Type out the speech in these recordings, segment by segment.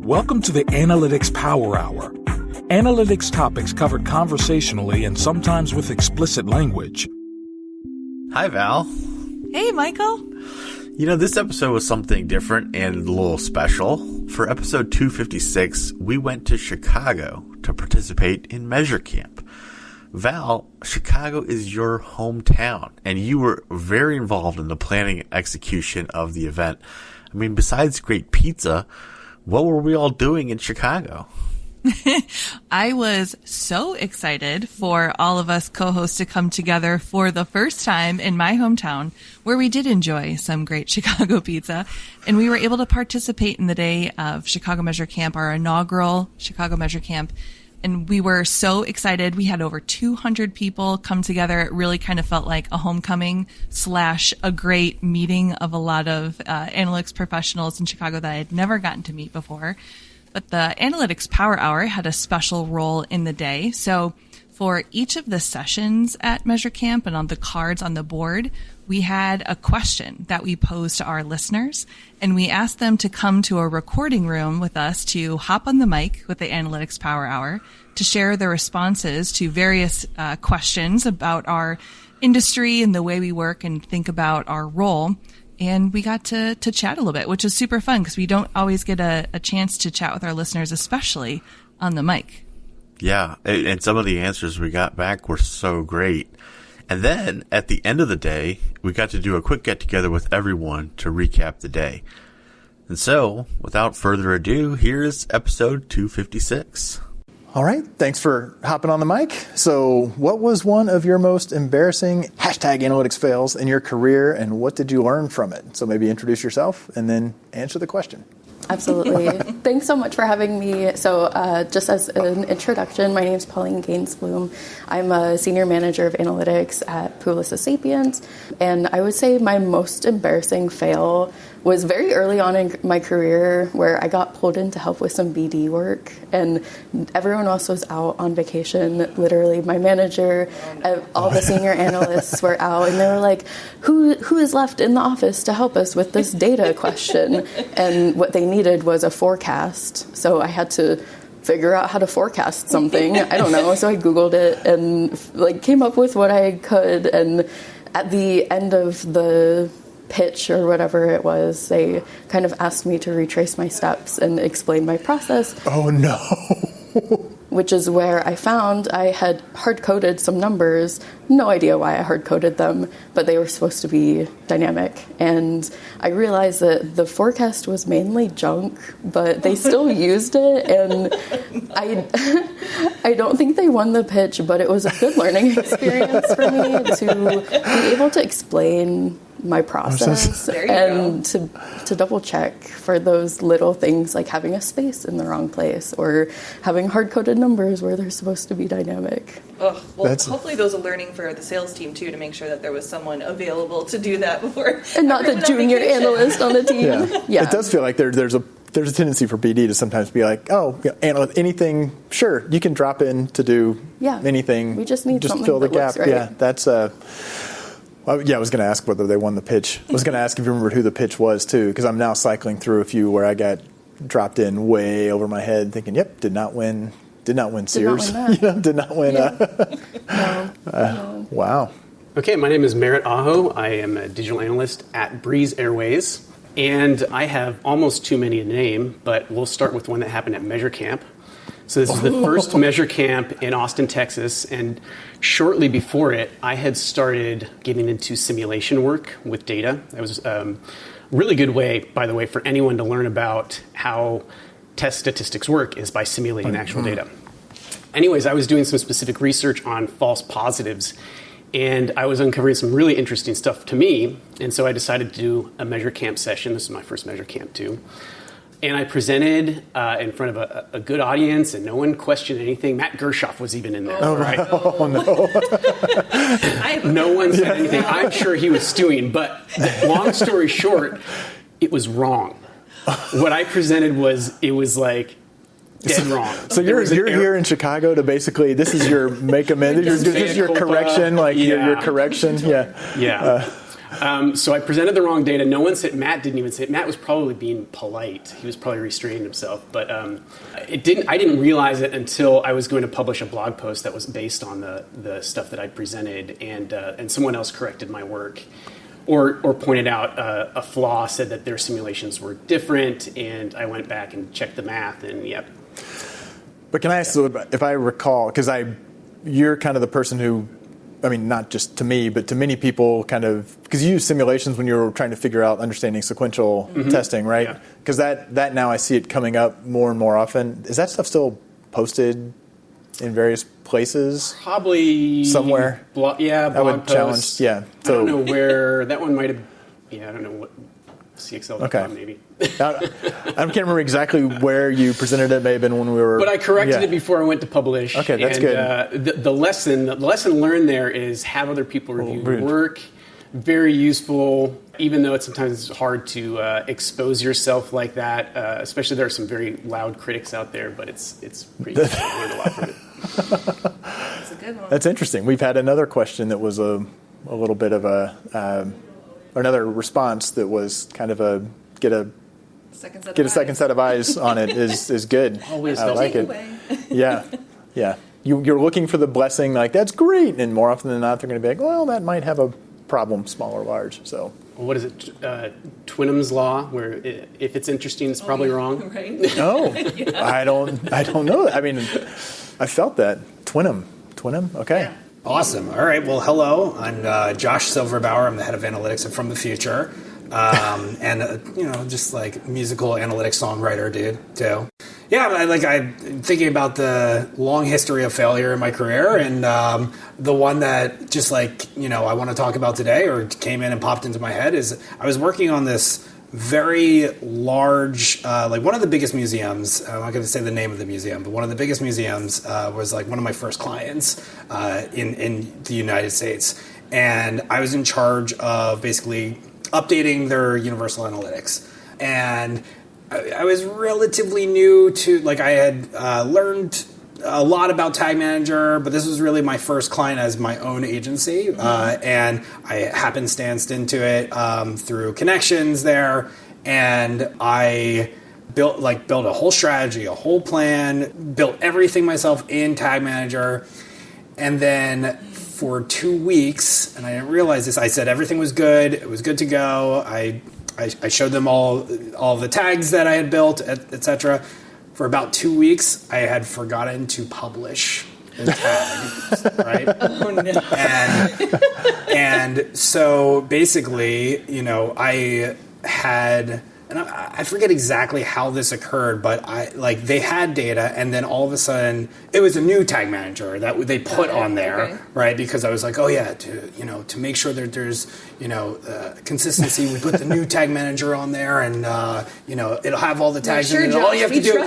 Welcome to the Analytics Power Hour. Analytics topics covered conversationally and sometimes with explicit language. Hi, Val. Hey, Michael. You know, this episode was something different and a little special. For episode 256, we went to Chicago to participate in MeasureCamp. Val, Chicago is your hometown, and you were very involved in the planning and execution of the event. I mean, besides great pizza, what were we all doing in Chicago? I was so excited for all of us co-hosts to come together for the first time in my hometown, where we did enjoy some great Chicago pizza. And we were able to participate in the day of Chicago MeasureCamp, our inaugural Chicago MeasureCamp. And we were so excited. We had over 200 people come together. It really kind of felt like a homecoming / a great meeting of a lot of analytics professionals in Chicago that I had never gotten to meet before. But the Analytics Power Hour had a special role in the day. So for each of the sessions at MeasureCamp and on the cards on the board, we had a question that we posed to our listeners, and we asked them to come to a recording room with us to hop on the mic with the Analytics Power Hour to share their responses to various questions about our industry and the way we work and think about our role. And we got to chat a little bit, which is super fun because we don't always get a chance to chat with our listeners, especially on the mic. Yeah, and some of the answers we got back were so great. And then at the end of the day, we got to do a quick get together with everyone to recap the day. And so, without further ado, here's episode 256. All right. Thanks for hopping on the mic. So what was one of your most embarrassing #analytics fails in your career, and what did you learn from it? So maybe introduce yourself and then answer the question. Absolutely. Thanks so much for having me. So just as an introduction, my name is Pauline Gainsbloom. I'm a senior manager of analytics at Publicis Sapiens. And I would say my most embarrassing fail was very early on in my career, where I got pulled in to help with some BD work, and everyone else was out on vacation. Literally, my manager, all the senior analysts were out, and they were like, who is left in the office to help us with this data question? And what they needed was a forecast. So I had to figure out how to forecast something. I don't know. So I Googled it and came up with what I could. And at the end of the pitch or whatever it was, they kind of asked me to retrace my steps and explain my process. Oh no. Which is where I found I had hard-coded some numbers. No idea why I hard-coded them, but they were supposed to be dynamic. And I realized that the forecast was mainly junk, but they still used it. And I don't think they won the pitch, but it was a good learning experience for me to be able to explain my process and to double check for those little things like having a space in the wrong place or having hard-coded numbers where they're supposed to be dynamic. Oh, well, hopefully those are learning for the sales team too, to make sure that there was someone available to do that before. And not the junior analyst on the team. Yeah. It does feel like there's a tendency for BD to sometimes be like, anything, sure, you can drop in to do anything. We just need something fill the that gap. Looks right. Yeah, that's I was going to ask whether they won the pitch. I was going to ask if you remembered who the pitch was, too, because I'm now cycling through a few where I got dropped in way over my head thinking, did not win Sears. Did not win. No. Wow. Okay, my name is Merritt Aho. I am a digital analyst at Breeze Airways, and I have almost too many to name, but we'll start with one that happened at MeasureCamp. So this is the first MeasureCamp in Austin, Texas, and shortly before it, I had started getting into simulation work with data. It was a really good way, by the way, for anyone to learn about how test statistics work is by simulating actual data. Anyways, I was doing some specific research on false positives, and I was uncovering some really interesting stuff to me, and so I decided to do a MeasureCamp session. This is my first MeasureCamp too. And I presented in front of a good audience, and no one questioned anything. Matt Gershoff was even in there. Oh, right? Oh, no. No one said anything. I'm sure he was stewing, but long story short, it was wrong. What I presented was dead wrong. So you're here in Chicago to basically, this is your make amends, this is your correction, your correction. Yeah. So I presented the wrong data. No one said, Matt didn't even say it. Matt was probably being polite. He was probably restraining himself. But I didn't realize it until I was going to publish a blog post that was based on the stuff that I presented, and someone else corrected my work. Or pointed out a flaw, said that their simulations were different, and I went back and checked the math, and yep. But can I ask, if I recall, because you're kind of the person who, I mean, not just to me, but to many people, kind of, because you use simulations when you're trying to figure out understanding sequential testing, right? Because that now I see it coming up more and more often. Is that stuff still posted in various places? Probably somewhere. Blog I would posts. challenge. Yeah. So, I don't know where that one might have. Yeah, I don't know what CXL.com maybe. I can't remember exactly where you presented it. May have been when we were. But I corrected it before I went to publish. Okay, that's good. The lesson learned there is have other people review your work. Very useful, even though it's sometimes hard to expose yourself like that. Especially there are some very loud critics out there, but it's pretty useful. I learned a lot from it. That's a good one. That's interesting. We've had another question that was a little bit of another response that was kind of a get a second set of eyes on it is good. Always I like it. Away. Yeah. You're looking for the blessing, like that's great, and more often than not, they're going to be like, well, that might have a problem, small or large. So. What is it? Twinham's law, where if it's interesting, it's probably wrong. Right? No, I don't know. I mean, I felt that Twinham. Okay. Yeah. Awesome. All right. Well, hello. I'm Josh Silverbauer. I'm the head of analytics at From the Future, and just like musical analytics songwriter, dude. Too. Yeah, I'm thinking about the long history of failure in my career, and the one that just I want to talk about today, or came in and popped into my head, is I was working on this very large, one of the biggest museums. I'm not going to say the name of the museum, but one of the biggest museums was one of my first clients in the United States, and I was in charge of basically updating their Universal Analytics, and I was relatively new to, I had learned a lot about Tag Manager, but this was really my first client as my own agency, and I happenstanced into it through connections there, and I built a whole strategy, a whole plan, built everything myself in Tag Manager, and then for 2 weeks, and I didn't realize this, I said everything was good, it was good to go, I showed them all the tags that I had built, etc. For about 2 weeks, I had forgotten to publish the tags, right? Oh, no. And so basically, I had, and I forget exactly how this occurred, but they had data, and then all of a sudden, it was a new tag manager that they put on there, right? Because I was like, oh yeah, to make sure that there's consistency, we put the new tag manager on there, and it'll have all the tags. Sure, and Josh, all you have to do,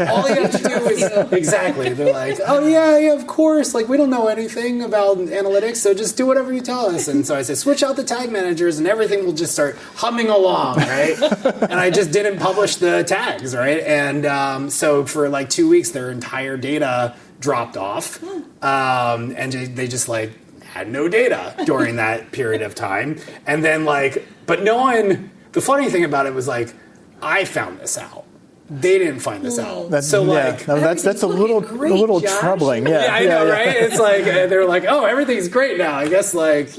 all you have to do is exactly. They're like, oh yeah, of course. We don't know anything about analytics, so just do whatever you tell us. And so I said, switch out the tag managers, and everything will just start humming along, right? And I just didn't publish the tags, right? And so for 2 weeks, their entire data dropped off, and they just had no data during that period of time. And then but no one, the funny thing about it was I found this out. They didn't find this out. That's a little Josh. troubling. Yeah, I know, right? It's they're oh, everything's great now. I guess but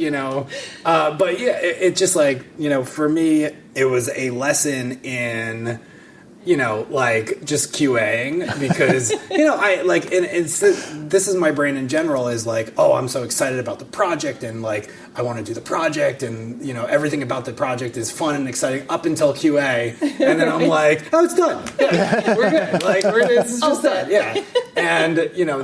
yeah, it just for me, it was a lesson in just QAing, because this is my brain in general is oh, I'm so excited about the project, and I want to do the project, and everything about the project is fun and exciting up until QA, and then I'm oh, it's done. Yeah, we're good. This is just done. Yeah, and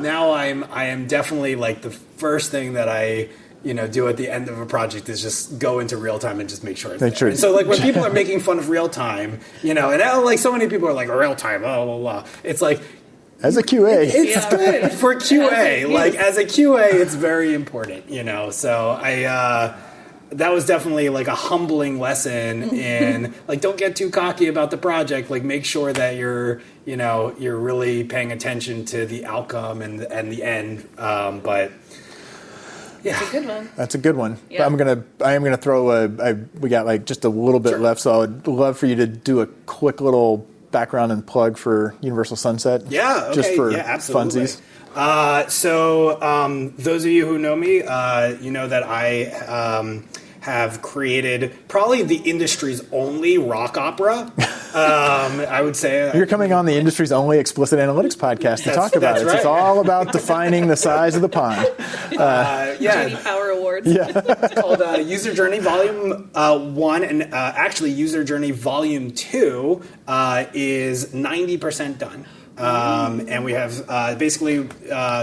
now I am definitely the first thing that I do at the end of a project is just go into real time and just make sure it's there. And so when people are making fun of real time, and so many people are real time, blah, blah, blah. It's as a QA, it's good for QA. As a QA, it's very important, So that was definitely a humbling lesson in don't get too cocky about the project. Make sure that you're really paying attention to the outcome and the end. But Yeah. It's a good one. That's a good one. Yeah. I am gonna throw we got like just a little bit left, so I would love for you to do a quick little background and plug for Universal Sunset. Yeah, okay. Just for absolutely. funsies. So those of you who know me, you know that I have created probably the industry's only rock opera. I would say You're coming on the industry's only explicit analytics podcast to talk about it. right. It's all about defining the size of the pond. JD Power Awards. It's called User Journey Volume 1, and actually User Journey Volume 2 is 90% done. And we have basically,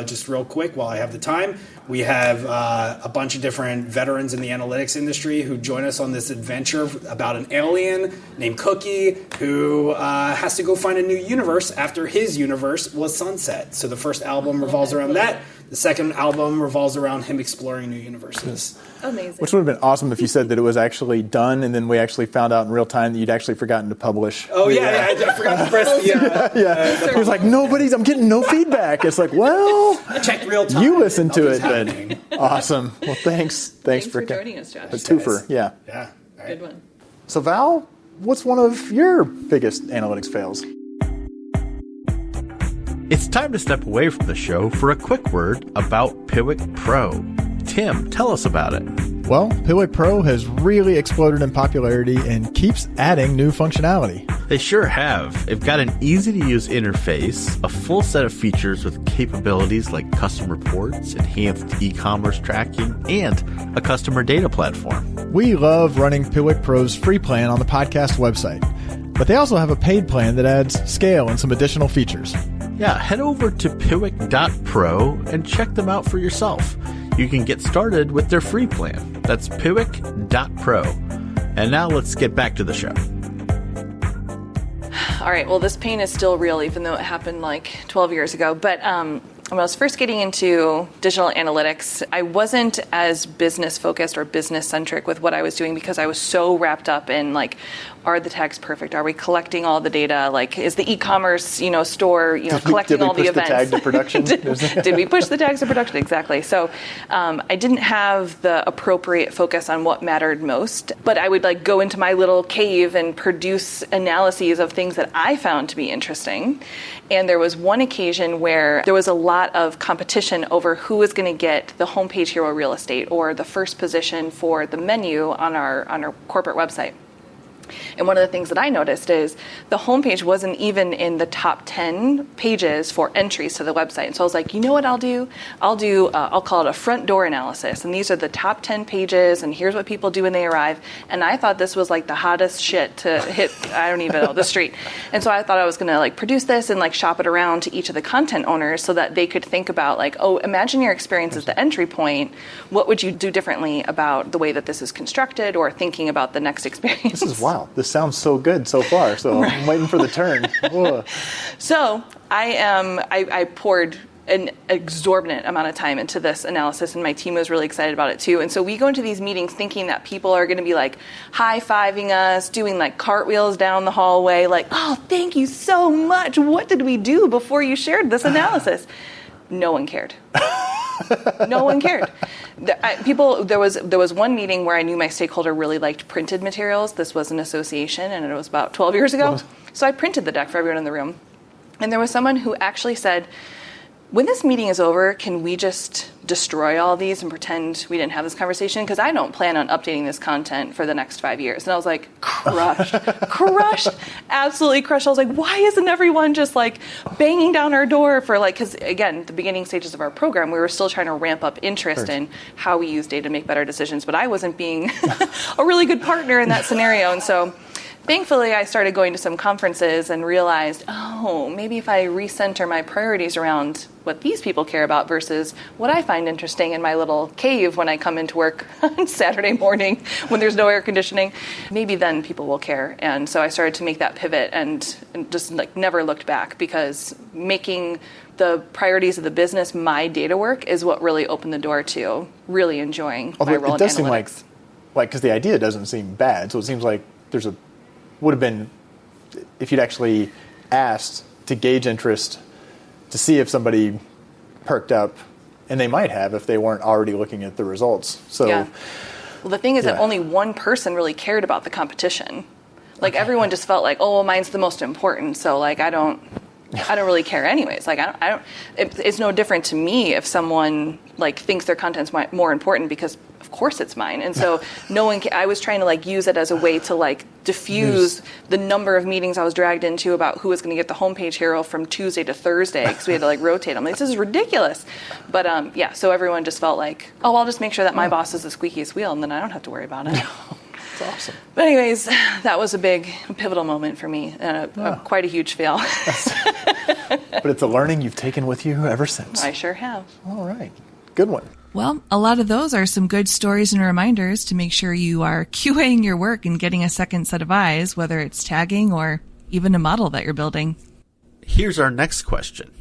just real quick while I have the time, we have a bunch of different veterans in the analytics industry who join us on this adventure about an alien named Cookie who has to go find a new universe after his universe was sunset. So the first album revolves around that. The second album revolves around him exploring new universes. Amazing. Which would have been awesome if you said that it was actually done, and then we actually found out in real time that you'd actually forgotten to publish. Oh, I forgot to press the... He was like, I'm getting no feedback. It's like, well, I checked real time. you listened to it, Nothing's but awesome. Well, thanks for joining us, Josh. A twofer, yeah. Yeah. All right. Good one. So Val, what's one of your biggest analytics fails? It's time to step away from the show for a quick word about Piwik Pro. Tim, tell us about it. Well, Piwik Pro has really exploded in popularity and keeps adding new functionality. They sure have. They've got an easy-to-use interface, a full set of features with capabilities like custom reports, enhanced e-commerce tracking, and a customer data platform. We love running Piwik Pro's free plan on the podcast website, but they also have a paid plan that adds scale and some additional features. Yeah, head over to piwik.pro and check them out for yourself. You can get started with their free plan. That's piwik.pro. And now let's get back to the show. All right, well, this pain is still real, even though it happened like 12 years ago. But when I was first getting into digital analytics, I wasn't as business focused or business centric with what I was doing because I was so wrapped up in like, are the tags perfect? Are we collecting all the data? Like, is the e-commerce, store, collecting all the events? Did we push the tag to production? Did we push the tags to production? Exactly. So I didn't have the appropriate focus on what mattered most, but I would like go into my little cave and produce analyses of things that I found to be interesting. And there was one occasion where there was a lot of competition over who was going to get the homepage hero real estate or the first position for the menu on our corporate website. And one of the things that I noticed is the homepage wasn't even in the top 10 pages for entries to the website. And so I was like, you know what I'll do? I'll call it a front door analysis. And these are the top 10 pages, and here's what people do when they arrive. And I thought this was like the hottest shit to hit, I don't even know, the street. And so I thought I was going to like produce this and like shop it around to each of the content owners so that they could think about like, oh, imagine your experience as the entry point. What would you do differently about the way that this is constructed or thinking about the next experience? This is wild. This sounds so good so far, so I'm waiting for the turn. Whoa. So I poured an exorbitant amount of time into this analysis, and my team was really excited about it too. And so we go into these meetings thinking that people are going to be like high-fiving us, doing like cartwheels down the hallway, like, oh, thank you so much. What did we do before you shared this analysis? No one cared. No one cared. There was one meeting where I knew my stakeholder really liked printed materials. This was an association, and it was about 12 years ago. So I printed the deck for everyone in the room. And there was someone who actually said, when this meeting is over, can we just destroy all these and pretend we didn't have this conversation? Because I don't plan on updating this content for the next 5 years. And I was like, crushed, absolutely crushed. I was like, why isn't everyone just like banging down our door for like, because again, the beginning stages of our program, we were still trying to ramp up interest in how we use data to make better decisions. But I wasn't being a really good partner in that scenario. And so thankfully, I started going to some conferences and realized, oh, maybe if I recenter my priorities around what these people care about versus what I find interesting in my little cave when I come into work on Saturday morning when there's no air conditioning, maybe then people will care. And so I started to make that pivot and just like never looked back, because making the priorities of the business my data work is what really opened the door to really enjoying my role in analytics. It does seem like, because the idea doesn't seem bad, so it seems like would have been, if you'd actually asked to gauge interest to see if somebody perked up And they might have if they weren't already looking at the results. So, Yeah. Well, the thing is that Yeah. only one person really cared about the competition. Like everyone just felt like, oh, well, mine's the most important, so like I don't really care anyways. Like I don't. It's no different to me if someone like thinks their content's more important because of course it's mine. And so I was trying to like use it as a way to like diffuse the number of meetings I was dragged into about who was going to get the homepage hero from Tuesday to Thursday because we had to like rotate them. Like, this is ridiculous. But yeah, so everyone just felt like, oh, I'll just make sure that my boss is the squeakiest wheel, and then I don't have to worry about it. it's awesome. But anyways, that was a big pivotal moment for me, quite a huge fail. But it's a learning you've taken with you ever since. I sure have. All right. Good one. Well, a lot of those are some good stories and reminders to make sure you are QAing your work and getting a second set of eyes, whether it's tagging or even a model that you're building. Here's our next question.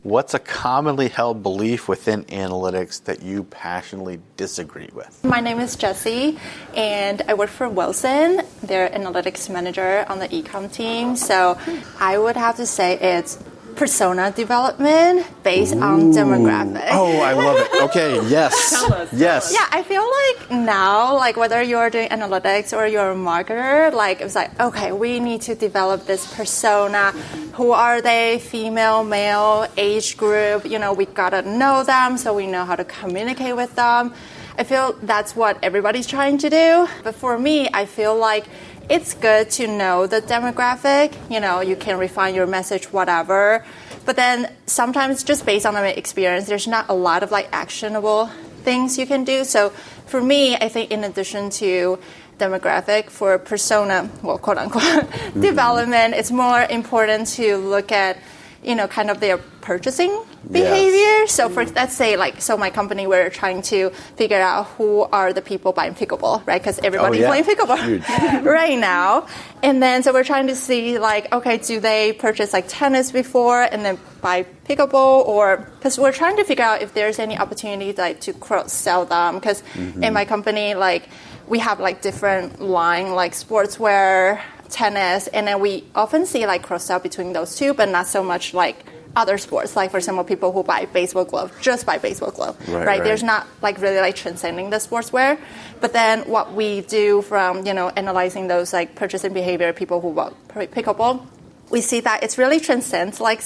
What's a commonly held belief within analytics that you passionately disagree with? My name is Jessie, and I work for Wilson. They're analytics manager on the ecom team. So I would have to say it's persona development based on demographic. Oh, I love it. Okay, yes. Tell us. Yeah, I feel like now, like whether you're doing analytics or you're a marketer, like it's like, okay, we need to develop this persona. Who are they? Female, male, age group? You know, we gotta know them so we know how to communicate with them. I feel that's what everybody's trying to do. But for me, I feel like it's good to know the demographic. You know, you can refine your message, whatever. But then sometimes just based on my experience, there's not a lot of like actionable things you can do. So for me, I think in addition to demographic for persona, well, quote unquote, development, it's more important to look at, you know, kind of their purchasing behavior. Yes. So for, let's say like, so my company, we're trying to figure out who are the people buying pickleball, right? Because everybody's playing pickleball right now. And then, so we're trying to see like, okay, do they purchase like tennis before and then buy pickleball? Or, because we're trying to figure out if there's any opportunity like to cross sell them. Because in my company, like we have like different line, like sportswear, tennis, and then we often see like cross sell between those two, but not so much like other sports. Like for example, people who buy baseball glove just buy baseball glove, right? There's not like really like transcending the sportswear. But then what we do from, you know, analyzing those like purchasing behavior, people who bought pickleball, we see that it's really transcends like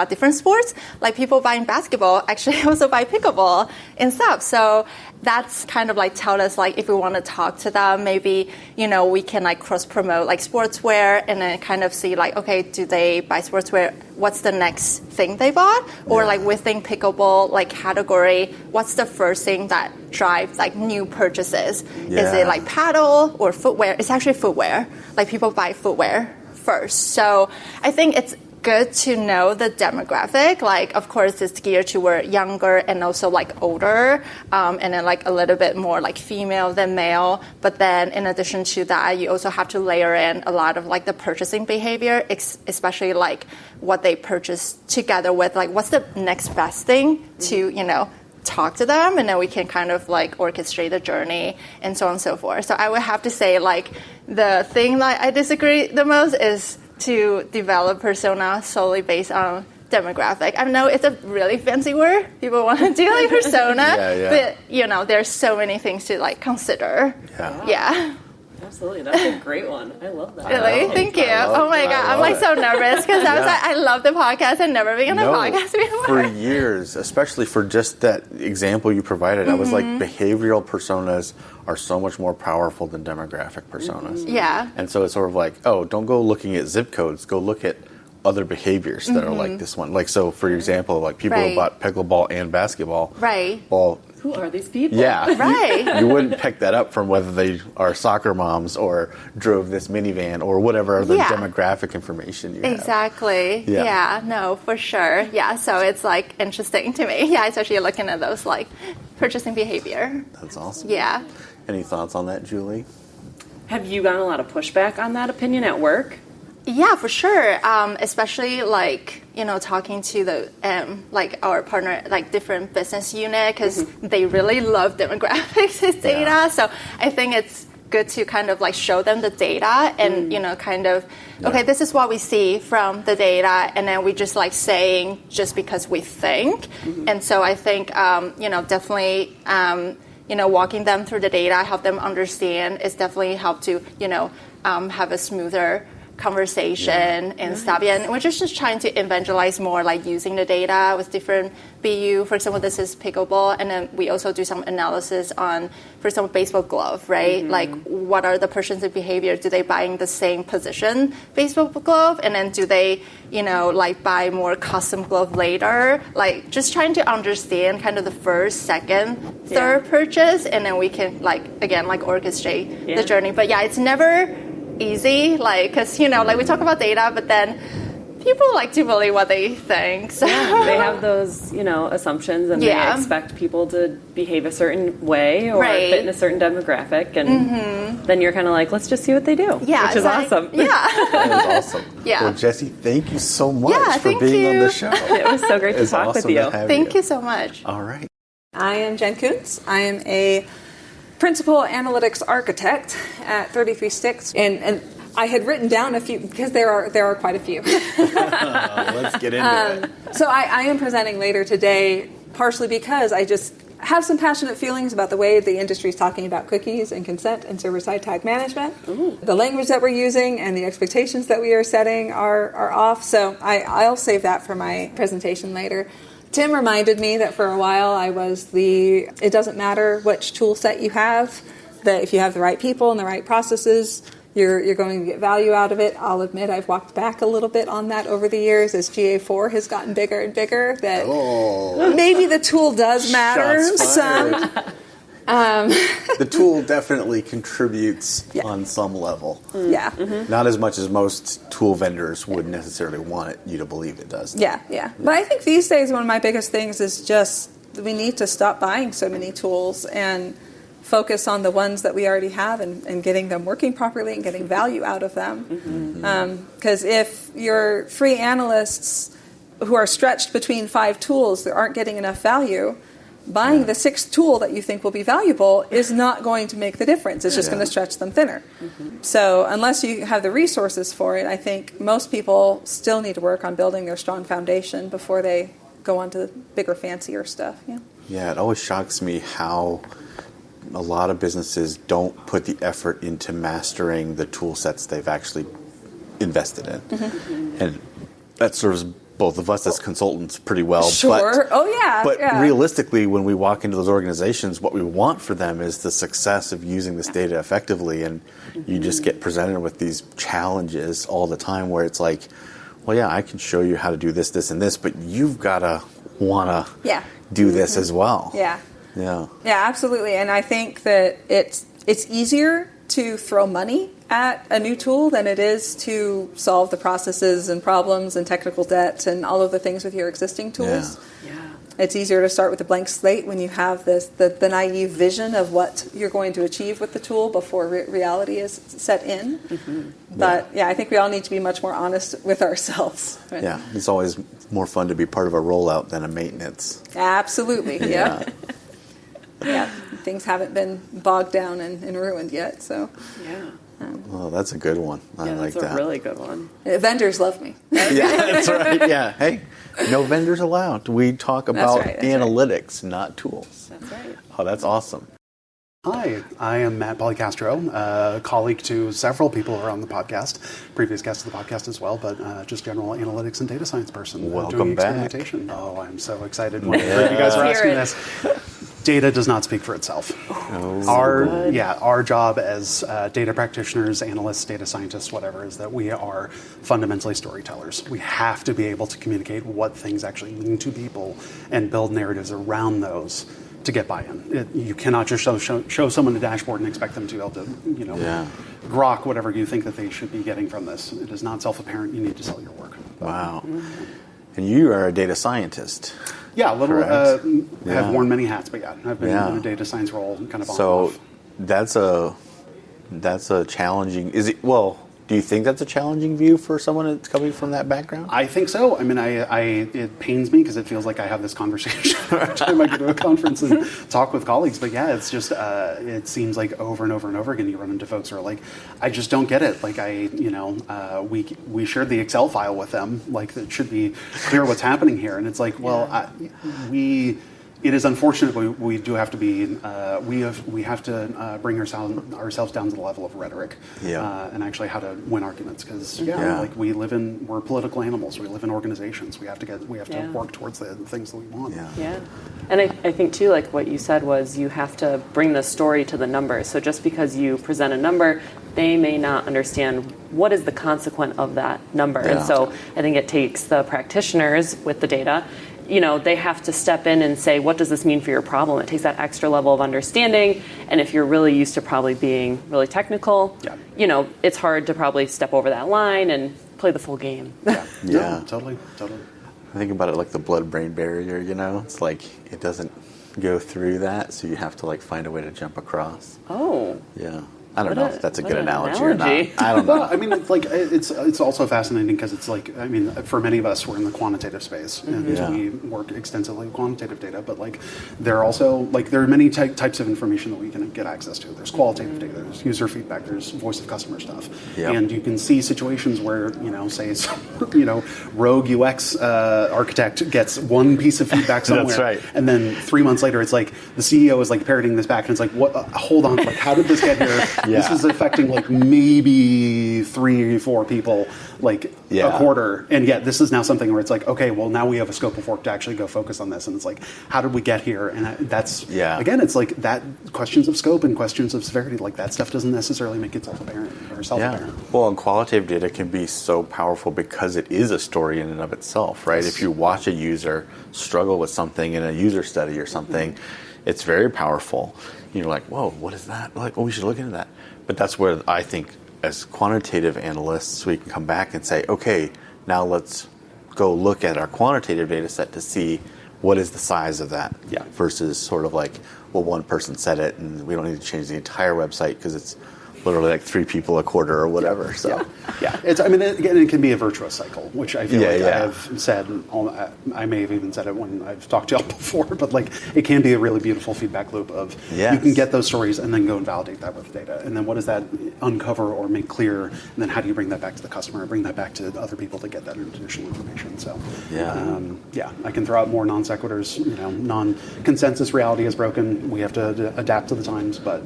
different sports. Like people buying basketball actually also buy pickleball and stuff. So that's kind of like tell us like if we want to talk to them, maybe, you know, we can like cross promote like sportswear and then kind of see like, okay, do they buy sportswear? What's the next thing they bought? Or like within pickleball like category, what's the first thing that drives like new purchases? Is it like paddle or footwear? It's actually footwear. Like people buy footwear first. So I think it's good to know the demographic. Like, of course, it's geared toward younger and also like older, and then like a little bit more like female than male. But then in addition to that, you also have to layer in a lot of like the purchasing behavior, especially like what they purchase together with, like what's the next best thing to, you know, talk to them, and then we can kind of like orchestrate the journey and so on and so forth. So I would have to say like the thing that I disagree the most is to develop persona solely based on demographic. I know it's a really fancy word. People want to do like persona, but you know, there's so many things to like consider. Yeah. Absolutely, that's a great one. I love that. Really? Thank you. Oh my God, I'm like so nervous because I was like, I love the podcast. I've never been on a podcast before. For years, especially for just that example you provided, I was like, behavioral personas are so much more powerful than demographic personas. Yeah. And so it's sort of like, oh, don't go looking at zip codes. Go look at other behaviors that are like this one. Like, so for example, like people who bought pickleball and basketball. Right. Well, who are these people? Yeah. Right. You wouldn't pick that up from whether they are soccer moms or drove this minivan or whatever other demographic information you have. Exactly. Yeah, no, for sure. Yeah, so it's like interesting to me. Yeah, especially looking at those like purchasing behavior. That's awesome. Yeah. Any thoughts on that, Julie? Have you gotten a lot of pushback on that opinion at work? Yeah, for sure. Especially like, you know, talking to the like our partner, like different business unit, because they really love demographics data. So I think it's good to kind of like show them the data and, kind of, okay, this is what we see from the data. And then we just like saying just because we think. And so I think, definitely, walking them through the data, help them understand is definitely help to, have a smoother conversation and stuff. Yeah, and we're just trying to evangelize more, like using the data with different BU. For example, this is pickleball, and then we also do some analysis on, for example, baseball glove, right? Like, what are the person's behavior? Do they buying the same position baseball glove, and then do they, buy more custom glove later? Like, just trying to understand kind of the first, second, third purchase, and then we can orchestrate the journey. But it's never easy, because we talk about data, but then people like to believe what they think. So they have those assumptions, and they expect people to behave a certain way or fit in a certain demographic, and then you're kind of like, let's just see what they do, which is awesome. That is awesome. Well, Jessie, thank you so much for being on the show. It was so great to talk with you. Thank you so much. All right. I am Jen Kuntz. I am a principal analytics architect at 33 Sticks, and I had written down a few because there are quite a few. Let's get into it. So I am presenting later today, partially because I just have some passionate feelings about the way the industry is talking about cookies and consent and server-side tag management. The language that we're using and the expectations that we are setting are off. So I'll save that for my presentation later. Tim reminded me that for a while I was it doesn't matter which tool set you have, that if you have the right people and the right processes, you're going to get value out of it. I'll admit I've walked back a little bit on that over the years as GA4 has gotten bigger and bigger, that maybe the tool does matter some. The tool definitely contributes on some level. Not as much as most tool vendors would necessarily want you to believe it does. Yeah. But I think these days one of my biggest things is just we need to stop buying so many tools and focus on the ones that we already have and getting them working properly and getting value out of them. Because if your 3 analysts who are stretched between 5 tools that aren't getting enough value, buying the 6th tool that you think will be valuable is not going to make the difference. It's just going to stretch them thinner. So unless you have the resources for it, I think most people still need to work on building their strong foundation before they go on to the bigger, fancier stuff. Yeah, it always shocks me how a lot of businesses don't put the effort into mastering the tool sets they've actually invested in. And that serves both of us as consultants pretty well. Sure. But realistically, when we walk into those organizations, what we want for them is the success of using this data effectively. And you just get presented with these challenges all the time where it's like, well, yeah, I can show you how to do this, this, and this, but you've got to want to do this as well. Yeah, absolutely. And I think that it's easier to throw money at a new tool than it is to solve the processes and problems and technical debt and all of the things with your existing tools. It's easier to start with a blank slate when you have the naive vision of what you're going to achieve with the tool before reality is set in. But I think we all need to be much more honest with ourselves. Right? Yeah, it's always more fun to be part of a rollout than a maintenance. Absolutely, things haven't been bogged down and ruined yet. So Oh, that's a good one. I like that. That's a really good one. Vendors love me. That's right. Yeah. Hey, no vendors allowed. We talk about analytics, not tools. That's right. Oh, that's awesome. Hi, I am Matt Polycastro, a colleague to several people who are on the podcast, previous guests of the podcast as well, but just general analytics and data science person. Welcome doing back. Experimentation. Oh, I'm so excited when you guys are asking this. Data does not speak for itself. Our job as data practitioners, analysts, data scientists, whatever, is that we are fundamentally storytellers. We have to be able to communicate what things actually mean to people and build narratives around those to get buy-in. You cannot just show someone a dashboard and expect them to be able to, grok whatever you think that they should be getting from this. It is not self-apparent. You need to sell your work. Wow. And you are a data scientist. Yeah, have worn many hats, but I've been in a data science role kind of on and off. That's a challenging. Is it? Well, Do you think that's a challenging view for someone that's coming from that background? I think so. I mean, it pains me because it feels like I have this conversation every time I go to a conference and talk with colleagues. But yeah, it's just, it seems like over and over and over again, you run into folks who are like, I just don't get it. Like we shared the Excel file with them. Like it should be clear what's happening here. And it's like, well, it is unfortunate, but we do have to be. We have to bring ourselves down to the level of rhetoric, and actually how to win arguments. Because like we're political animals. We live in organizations. We have to work towards the things that we want. Yeah. And I think too, like what you said was you have to bring the story to the numbers. So just because you present a number, they may not understand what is the consequent of that number. Yeah. And so I think it takes the practitioners with the data. They have to step in and say, what does this mean for your problem? It takes that extra level of understanding. And if you're really used to probably being really technical, it's hard to probably step over that line and play the full game. Yeah, totally. I think about it like the blood-brain barrier, It's like it doesn't go through that, so you have to like find a way to jump across. Oh. Yeah. I don't know if that's a good analogy or not. I don't know. Well, I mean, it's like it's also fascinating because it's like, I mean, for many of us, we're in the quantitative space and we work extensively with quantitative data. But like, there are many types of information that we can get access to. There's qualitative data, there's user feedback, there's voice of customer stuff, and you can see situations where say rogue UX architect gets one piece of feedback somewhere, that's right, and then 3 months later, it's like the CEO is like parroting this back, and it's like, what? Hold on, like how did this get here? This is affecting like maybe 3-4 people like a quarter, and yet this is now something where it's like, okay, well now we have a scope of work to actually go focus on this, and it's like, how did we get here? And that's again, it's like that questions of scope and questions of severity, like that stuff doesn't necessarily make itself apparent or self-apparent. Well, and qualitative data can be so powerful because it is a story in and of itself, right? If you watch a user struggle with something in a user study or something, it's very powerful. You're like, whoa, what is that? Like, we should look into that. But that's where I think as quantitative analysts, we can come back and say, okay, now let's go look at our quantitative data set to see what is the size of that versus sort of like, well, one person said it and we don't need to change the entire website because it's literally like 3 people a quarter or whatever. So it's, I mean, again, it can be a virtuous cycle, which I feel like I have said. I may have even said it when I've talked to y'all before, but like it can be a really beautiful feedback loop of you can get those stories and then go and validate that with data, and then what does that uncover or make clear, and then how do you bring that back to the customer and bring that back to other people to get that additional information? So I can throw out more non sequiturs. Non-consensus reality is broken. We have to adapt to the times, but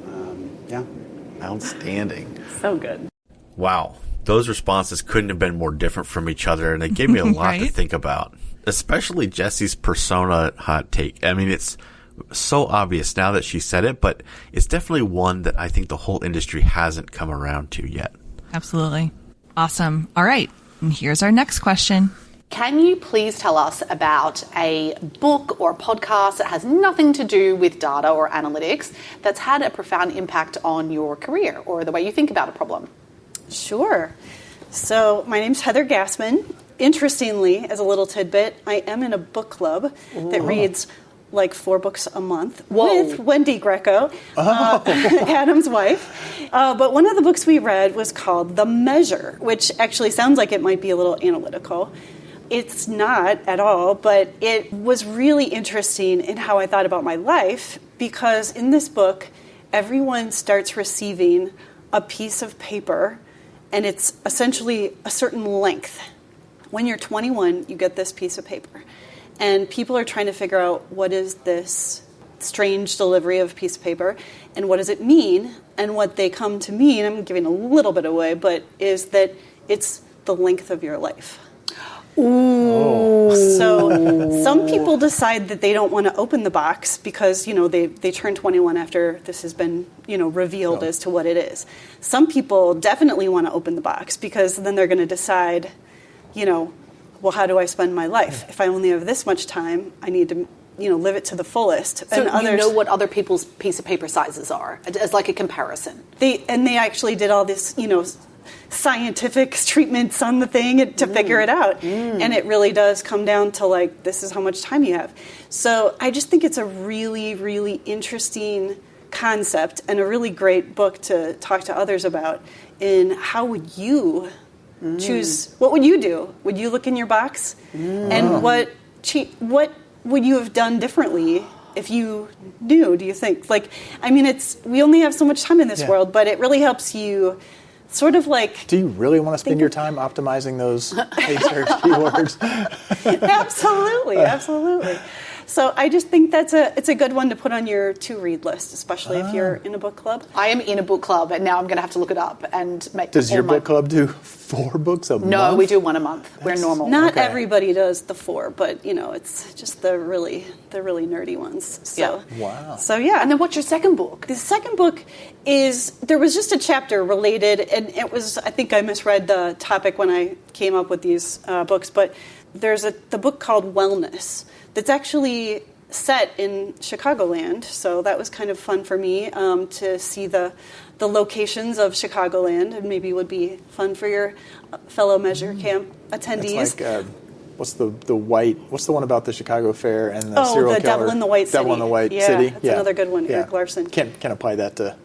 Outstanding. So good. Wow. Those responses couldn't have been more different from each other, and it gave me a lot to think about, especially Jessie's persona hot take. I mean, it's so obvious now that she said it, but it's definitely one that I think the whole industry hasn't come around to yet. Absolutely. Awesome. All right. And here's our next question. Can you please tell us about a book or podcast that has nothing to do with data or analytics that's had a profound impact on your career or the way you think about a problem? Sure. So my name's Heather Gassman. Interestingly, as a little tidbit, I am in a book club that reads like 4 books a month with Wendy Greco, Adam's wife. But one of the books we read was called The Measure, which actually sounds like it might be a little analytical. It's not at all, but it was really interesting in how I thought about my life, because in this book, everyone starts receiving a piece of paper, and it's essentially a certain length. When you're 21, you get this piece of paper, and people are trying to figure out what is this strange delivery of a piece of paper, and what does it mean, and what they come to mean, I'm giving a little bit away, but is that it's the length of your life. Ooh. So some people decide that they don't want to open the box because, they turn 21 after this has been, revealed as to what it is. Some people definitely want to open the box because then they're going to decide, well, how do I spend my life? If I only have this much time, I need to, live it to the fullest. So you know what other people's piece of paper sizes are as like a comparison. They actually did all this, scientific treatments on the thing to figure it out. And it really does come down to this is how much time you have. So I just think it's a really, really interesting concept and a really great book to talk to others about. In how would you choose? What would you do? Would you look in your box? And what would you have done differently if you knew? Do you think? Like, I mean, we only have so much time in this world, but it really helps you. Sort of like. Do you really want to spend your time optimizing those paid search keywords? Absolutely. So I just think it's a good one to put on your to-read list, especially if you're in a book club. I am in a book club, and now I'm going to have to look it up and make. Does your book club do 4 books a month? No, we do 1 a month. We're normal. Not everybody does the 4, but it's just the really nerdy ones. So wow. So yeah. And then what's your second book? The second book there was just a chapter related, and it was, I think I misread the topic when I came up with these books, but there's the book called Wellness that's actually set in Chicagoland, so that was kind of fun for me to see the locations of Chicagoland, and maybe would be fun for your fellow MeasureCamp attendees. It's like, what's the one about the Chicago Fair and the serial killer? Devil in the White City. Devil in the White City. That's another good one, Eric Larson. Can't apply that to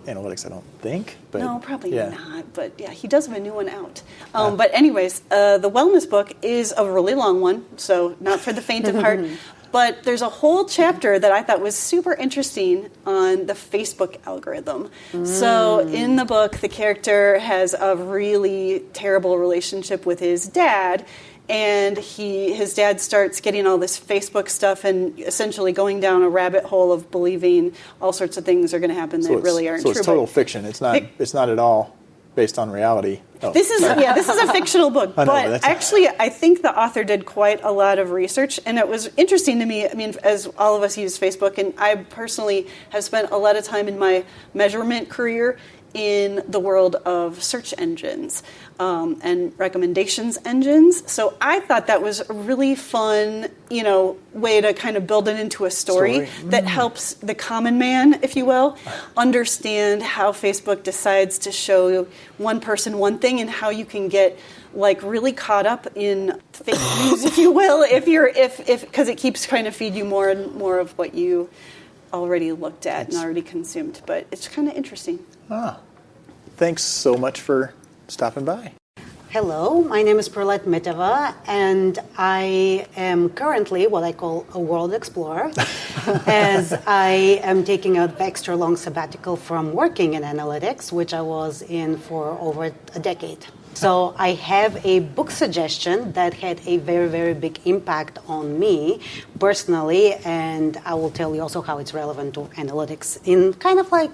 analytics, I don't think. But no, probably not. But yeah, he does have a new one out. But anyways, the wellness book is a really long one, so not for the faint of heart. But there's a whole chapter that I thought was super interesting on the Facebook algorithm. So in the book, the character has a really terrible relationship with his dad. And his dad starts getting all this Facebook stuff and essentially going down a rabbit hole of believing all sorts of things are going to happen that really aren't true. So it's total fiction. It's not at all based on reality. Oh, this is a fictional book, but actually I think the author did quite a lot of research, and it was interesting to me. I mean, as all of us use Facebook, and I personally have spent a lot of time in my measurement career in the world of search engines and recommendations engines. So I thought that was a really fun, way to kind of build it into a story that helps the common man, if you will, understand how Facebook decides to show one person one thing and how you can get really caught up in fake news, if you will, because it keeps trying to feed you more and more of what you already looked at and already consumed. But it's kind of interesting. Thanks so much for stopping by. Hello, my name is Perlet Miteva, and I am currently what I call a world explorer, as I am taking an extra long sabbatical from working in analytics, which I was in for over a decade. So I have a book suggestion that had a very, very big impact on me personally, and I will tell you also how it's relevant to analytics in kind of like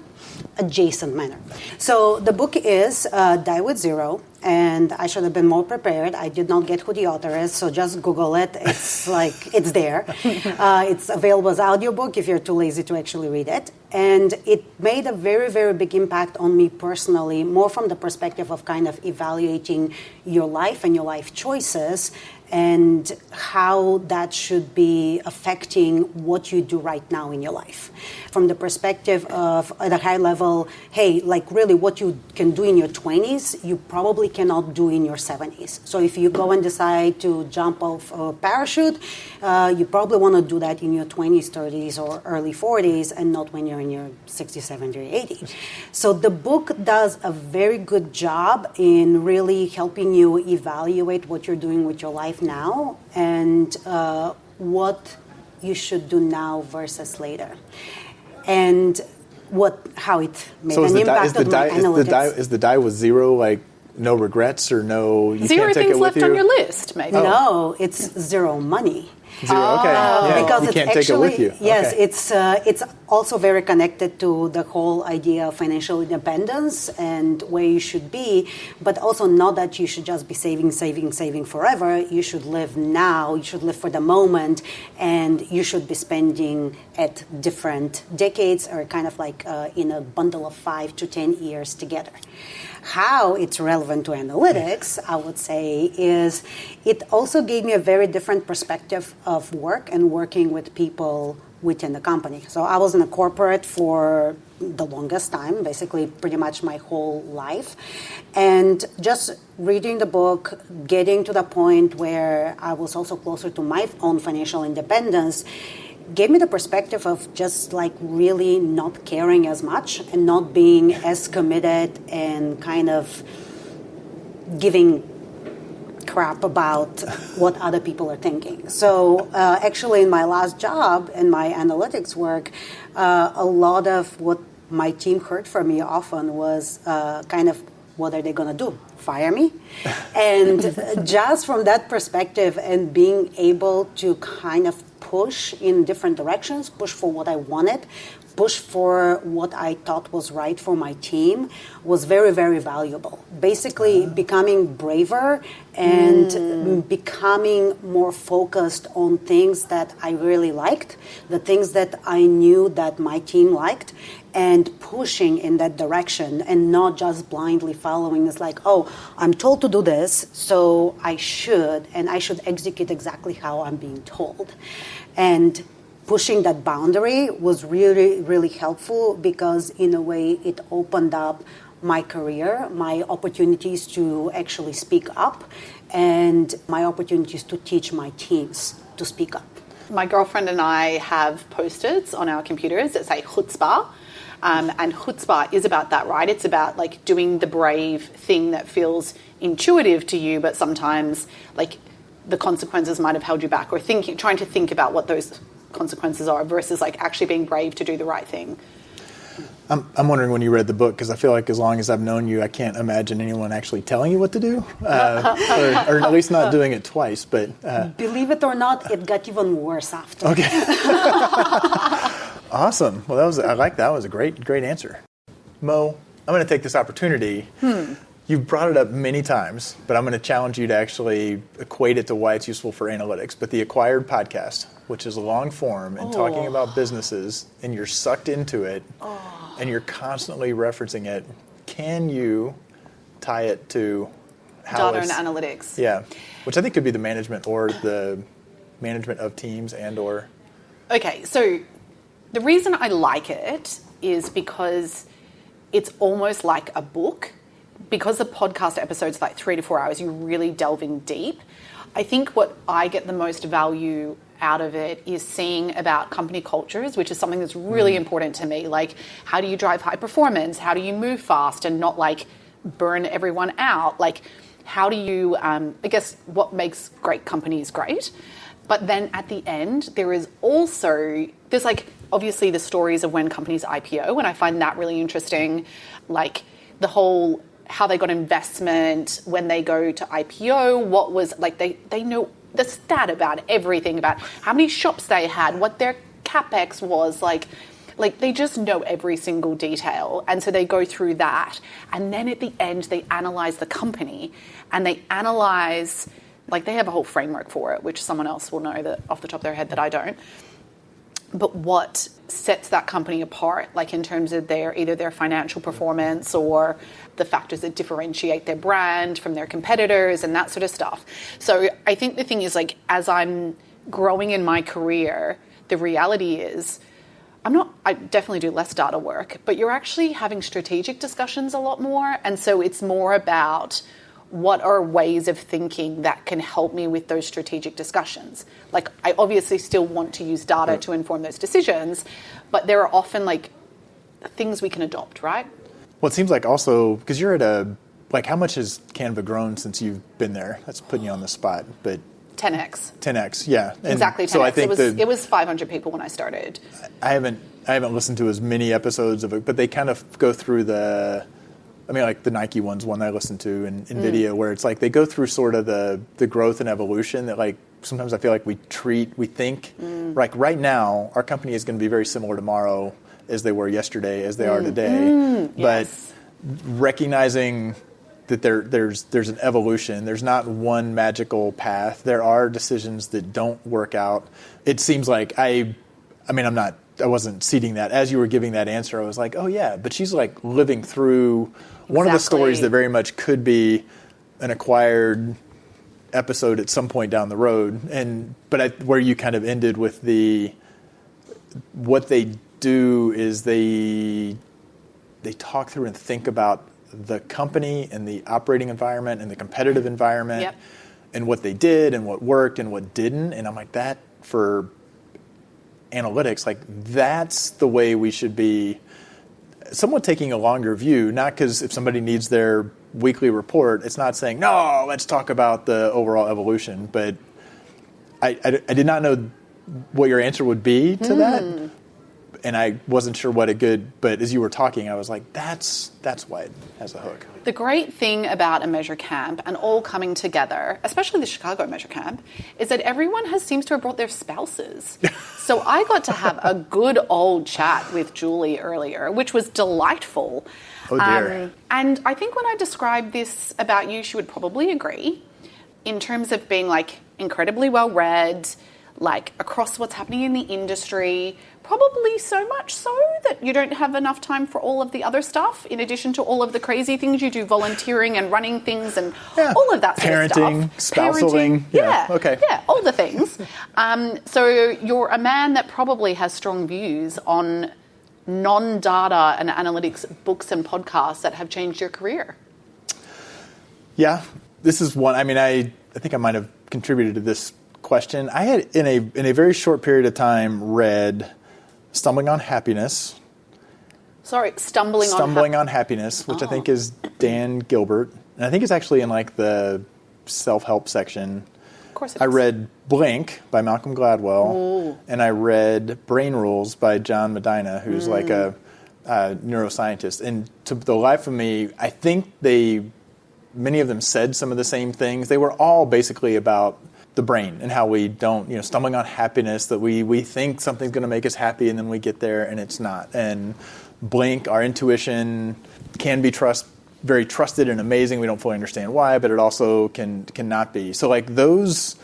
adjacent manner. So the book is Die with Zero, and I should have been more prepared. I did not get who the author is, so just Google it. It's it's there. It's available as audiobook if you're too lazy to actually read it. And it made a very, very big impact on me personally, more from the perspective of kind of evaluating your life and your life choices and how that should be affecting what you do right now in your life. From the perspective of, at a high level, hey, really what you can do in your 20s, you probably cannot do in your 70s. So if you go and decide to jump off a parachute, you probably want to do that in your 20s, 30s, or early 40s, and not when you're in your 60s, 70s, or 80s. So the book does a very good job in really helping you evaluate what you're doing with your life now and what you should do now versus later, and how it made an impact on my analytics. Is the die with zero no regrets or no? You zero can't take things it with left you? on your list, maybe. No, it's zero money. Zero, okay. Yeah, because you it's can't actually, take it with you. Yes, Okay. it's also very connected to the whole idea of financial independence and where you should be, but also not that you should just be saving forever. You should live now. You should live for the moment, and you should be spending at different decades or kind of in a bundle of 5 to 10 years together. How it's relevant to analytics, I would say, is it also gave me a very different perspective of work and working with people within the company. So I was in a corporate for the longest time, basically pretty much my whole life. And just reading the book, getting to the point where I was also closer to my own financial independence, gave me the perspective of just like really not caring as much and not being as committed and kind of giving crap about what other people are thinking. So actually in my last job, in my analytics work, a lot of what my team heard from me often was kind of, what are they going to do? Fire me? And just from that perspective and being able to kind of push in different directions, push for what I wanted, push for what I thought was right for my team was very, very valuable. Basically becoming braver and becoming more focused on things that I really liked, the things that I knew that my team liked, and pushing in that direction and not just blindly following. It's like, oh, I'm told to do this, so I should execute exactly how I'm being told. And pushing that boundary was really, really helpful because in a way it opened up my career, my opportunities to actually speak up, and my opportunities to teach my teams to speak up. My girlfriend and I have Post-its on our computers that say chutzpah. And chutzpah is about that, right? It's about like doing the brave thing that feels intuitive to you, but sometimes like the consequences might have held you back, or trying to think about what those consequences are versus like actually being brave to do the right thing. I'm wondering when you read the book, because I feel like as long as I've known you, I can't imagine anyone actually telling you what to do, or at least not doing it twice. But believe it or not, it got even worse after. Okay. Awesome. Well, I like that. Was a great answer. Mo, I'm going to take this opportunity. You've brought it up many times, but I'm going to challenge you to actually equate it to why it's useful for analytics. But the Acquired podcast, which is long form and talking about businesses, and you're sucked into it, and you're constantly referencing it. Can you tie it to how data and analytics? Yeah, which I think could be the management or the management of teams and or. Okay, so the reason I like it is because it's almost like a book. Because the podcast episodes are like 3 to 4 hours, you're really delving deep. I think what I get the most value out of it is seeing about company cultures, which is something that's really important to me. Like, how do you drive high performance? How do you move fast and not like burn everyone out? Like, how do you, I guess, what makes great companies great? But then at the end, there's like obviously the stories of when companies IPO, and I find that really interesting. Like the whole, how they got investment when they go to IPO, what was like, they know the stat about everything, about how many shops they had, what their capex was, like they just know every single detail. And so they go through that. And then at the end, they analyze the company, and they analyze, like they have a whole framework for it, which someone else will know that off the top of their head that I don't. But what sets that company apart, like in terms of either their financial performance or the factors that differentiate their brand from their competitors and that sort of stuff. So I think the thing is, like, as I'm growing in my career, the reality is I definitely do less data work, but you're actually having strategic discussions a lot more. And so it's more about what are ways of thinking that can help me with those strategic discussions. Like, I obviously still want to use data to inform those decisions, but there are often like things we can adopt, right? Well, it seems like also, because you're at how much has Canva grown since you've been there? That's putting you on the spot, but 10x. 10x, yeah. And exactly 10x. So I think it was 500 people when I started. I haven't listened to as many episodes of it, but they kind of go through like the Nike one's one I listened to, and NVIDIA, where it's like they go through sort of the growth and evolution that, like, sometimes I feel like we think, like right now, our company is going to be very similar tomorrow as they were yesterday, as they are today. But recognizing that there's an evolution, there's not one magical path. There are decisions that don't work out. It seems like I wasn't seeding that. As you were giving that answer, I was like, oh yeah, but she's like living through one of the stories that very much could be an acquired episode at some point down the road. Where you kind of ended with what they do is they talk through and think about the company and the operating environment and the competitive environment and what they did and what worked and what didn't. And I'm like, that for analytics, like that's the way we should be somewhat taking a longer view, not because if somebody needs their weekly report, it's not saying, no, let's talk about the overall evolution. But I did not know what your answer would be to that. And I wasn't sure what but as you were talking, I was like, that's why it has a hook. The great thing about a MeasureCamp and all coming together, especially the Chicago MeasureCamp, is that everyone seems to have brought their spouses. So I got to have a good old chat with Julie earlier, which was delightful. Oh dear. And I think when I described this about you, she would probably agree in terms of being like incredibly well read, like across what's happening in the industry, probably so much so that you don't have enough time for all of the other stuff, in addition to all of the crazy things you do, volunteering and running things and all of that sort of stuff. Parenting, spousing. Okay. Yeah, all the things. So you're a man that probably has strong views on non-data and analytics books and podcasts that have changed your career. Yeah, this is one. I mean, I think I might have contributed to this question. I had in a very short period of time read Stumbling on Happiness. Sorry, Stumbling on Happiness, which I think is Dan Gilbert. And I think it's actually in like the self-help section. Of course it is. I read Blink by Malcolm Gladwell. Ooh. And I read Brain Rules by John Medina, who's like a neuroscientist. And to the life of me, I think many of them said some of the same things. They were all basically about the brain and how we don't, stumbling on happiness, that we think something's going to make us happy and then we get there and it's not. And Blink, our intuition can be very trusted and amazing. We don't fully understand why, but it also cannot be. So like those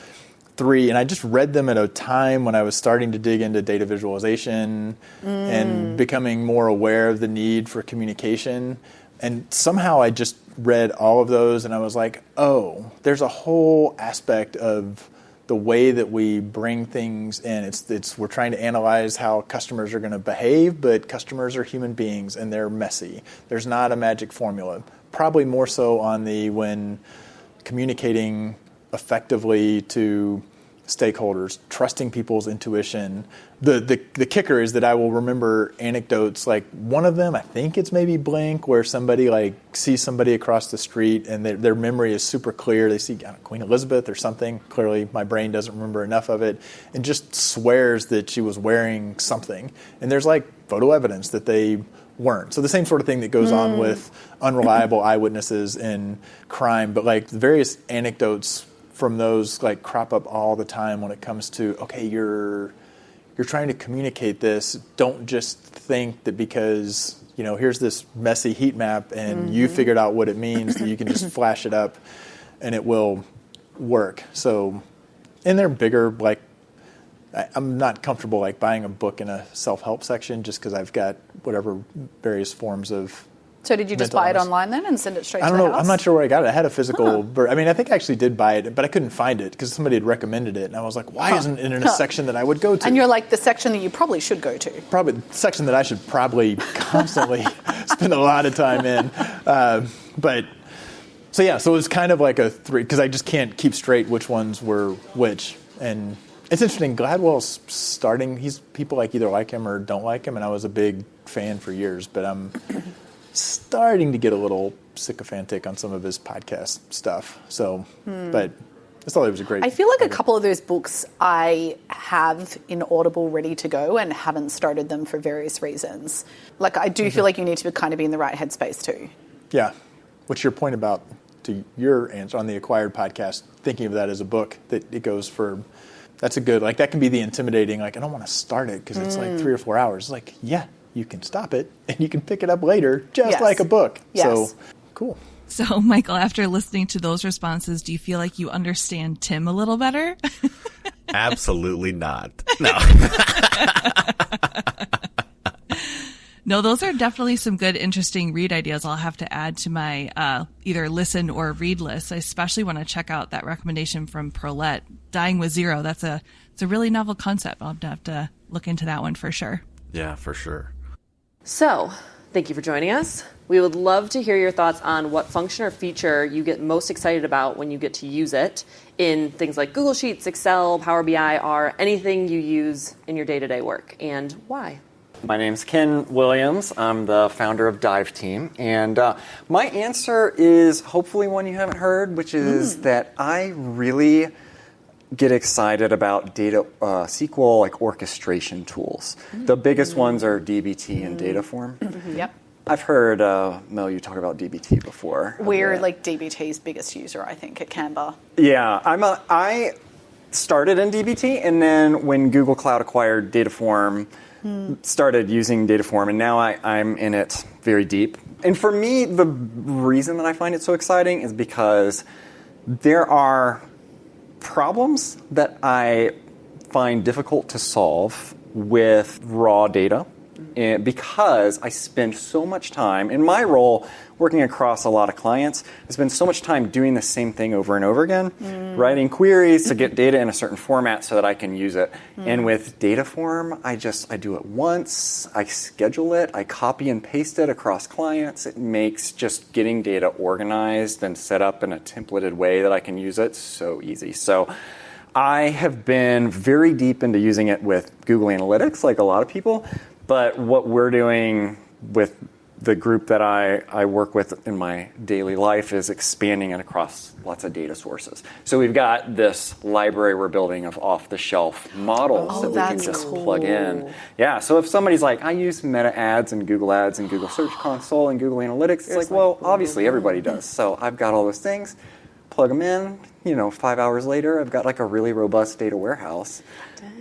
three, and I just read them at a time when I was starting to dig into data visualization and becoming more aware of the need for communication. And somehow I just read all of those and I was like, oh, there's a whole aspect of the way that we bring things in. We're trying to analyze how customers are going to behave, but customers are human beings and they're messy. There's not a magic formula. Probably more so on when communicating effectively to stakeholders, trusting people's intuition. The kicker is that I will remember anecdotes, like one of them, I think it's maybe Blink, where somebody like sees somebody across the street and their memory is super clear. They see Queen Elizabeth or something. Clearly my brain doesn't remember enough of it, and just swears that she was wearing something. And there's like photo evidence that they weren't. So the same sort of thing that goes on with unreliable eyewitnesses in crime, but like the various anecdotes from those like crop up all the time when it comes to, okay, you're trying to communicate this. Don't just think that because, here's this messy heat map and you figured out what it means that you can just flash it up and it will work. So, and they're bigger, like I'm not comfortable like buying a book in a self-help section just because I've got whatever various forms of. So did you just buy it online then and send it straight to the house? I'm not sure where I got it. I had a physical I think I actually did buy it, but I couldn't find it because somebody had recommended it. And I was like, why isn't it in a section that I would go to? And you're like, the section that you probably should go to. Probably the section that I should probably constantly spend a lot of time in. So it was kind of like a three, because I just can't keep straight which ones were which. And it's interesting, Gladwell's people like either like him or don't like him, and I was a big fan for years, but I'm starting to get a little sycophantic on some of his podcast stuff. So, but I thought it was a great. I feel like a couple of those books I have in Audible ready to go and haven't started them for various reasons. Like I do feel like you need to kind of be in the right headspace too. Yeah. What's your point about, to your answer on the Acquired podcast, thinking of that as a book that it goes for? That's a good, like that can be the intimidating, like I don't want to start it because it's like 3 or 4 hours. Like, yeah. You can stop it and you can pick it up later, just like a book. Yes. So, cool. So, Michael, after listening to those responses, do you feel like you understand Tim a little better? Absolutely not. No. No, those are definitely some good, interesting read ideas I'll have to add to my either listen or read list. I especially want to check out that recommendation from Perlette, Dying with Zero. It's a really novel concept. I'll have to look into that one for sure. Yeah, for sure. So, thank you for joining us. We would love to hear your thoughts on what function or feature you get most excited about when you get to use it in things like Google Sheets, Excel, Power BI, or anything you use in your day-to-day work, and why. My name's Ken Williams. I'm the founder of Dive Team. And my answer is hopefully one you haven't heard, which is that I really get excited about data SQL like orchestration tools. The biggest ones are DBT and Dataform. Yep. I've heard, Mel, you talk about DBT before. We're like DBT's biggest user, I think, at Canva. Yeah, I started in DBT, and then when Google Cloud acquired Dataform, started using Dataform, and now I'm in it very deep. And for me, the reason that I find it so exciting is because there are problems that I find difficult to solve with raw data. And because I spend so much time in my role working across a lot of clients, I spend so much time doing the same thing over and over again, writing queries to get data in a certain format so that I can use it. And with Dataform, I do it once, I schedule it, I copy and paste it across clients. It makes just getting data organized and set up in a templated way that I can use it so easy. So I have been very deep into using it with Google Analytics, like a lot of people. But what we're doing with the group that I work with in my daily life is expanding it across lots of data sources. So we've got this library we're building of off-the-shelf models that we can just plug in. Yeah, so if somebody's like, I use Meta Ads and Google Search Console and Google Analytics, it's like, well, obviously everybody does. So I've got all those things, plug them in, 5 hours later, I've got like a really robust data warehouse.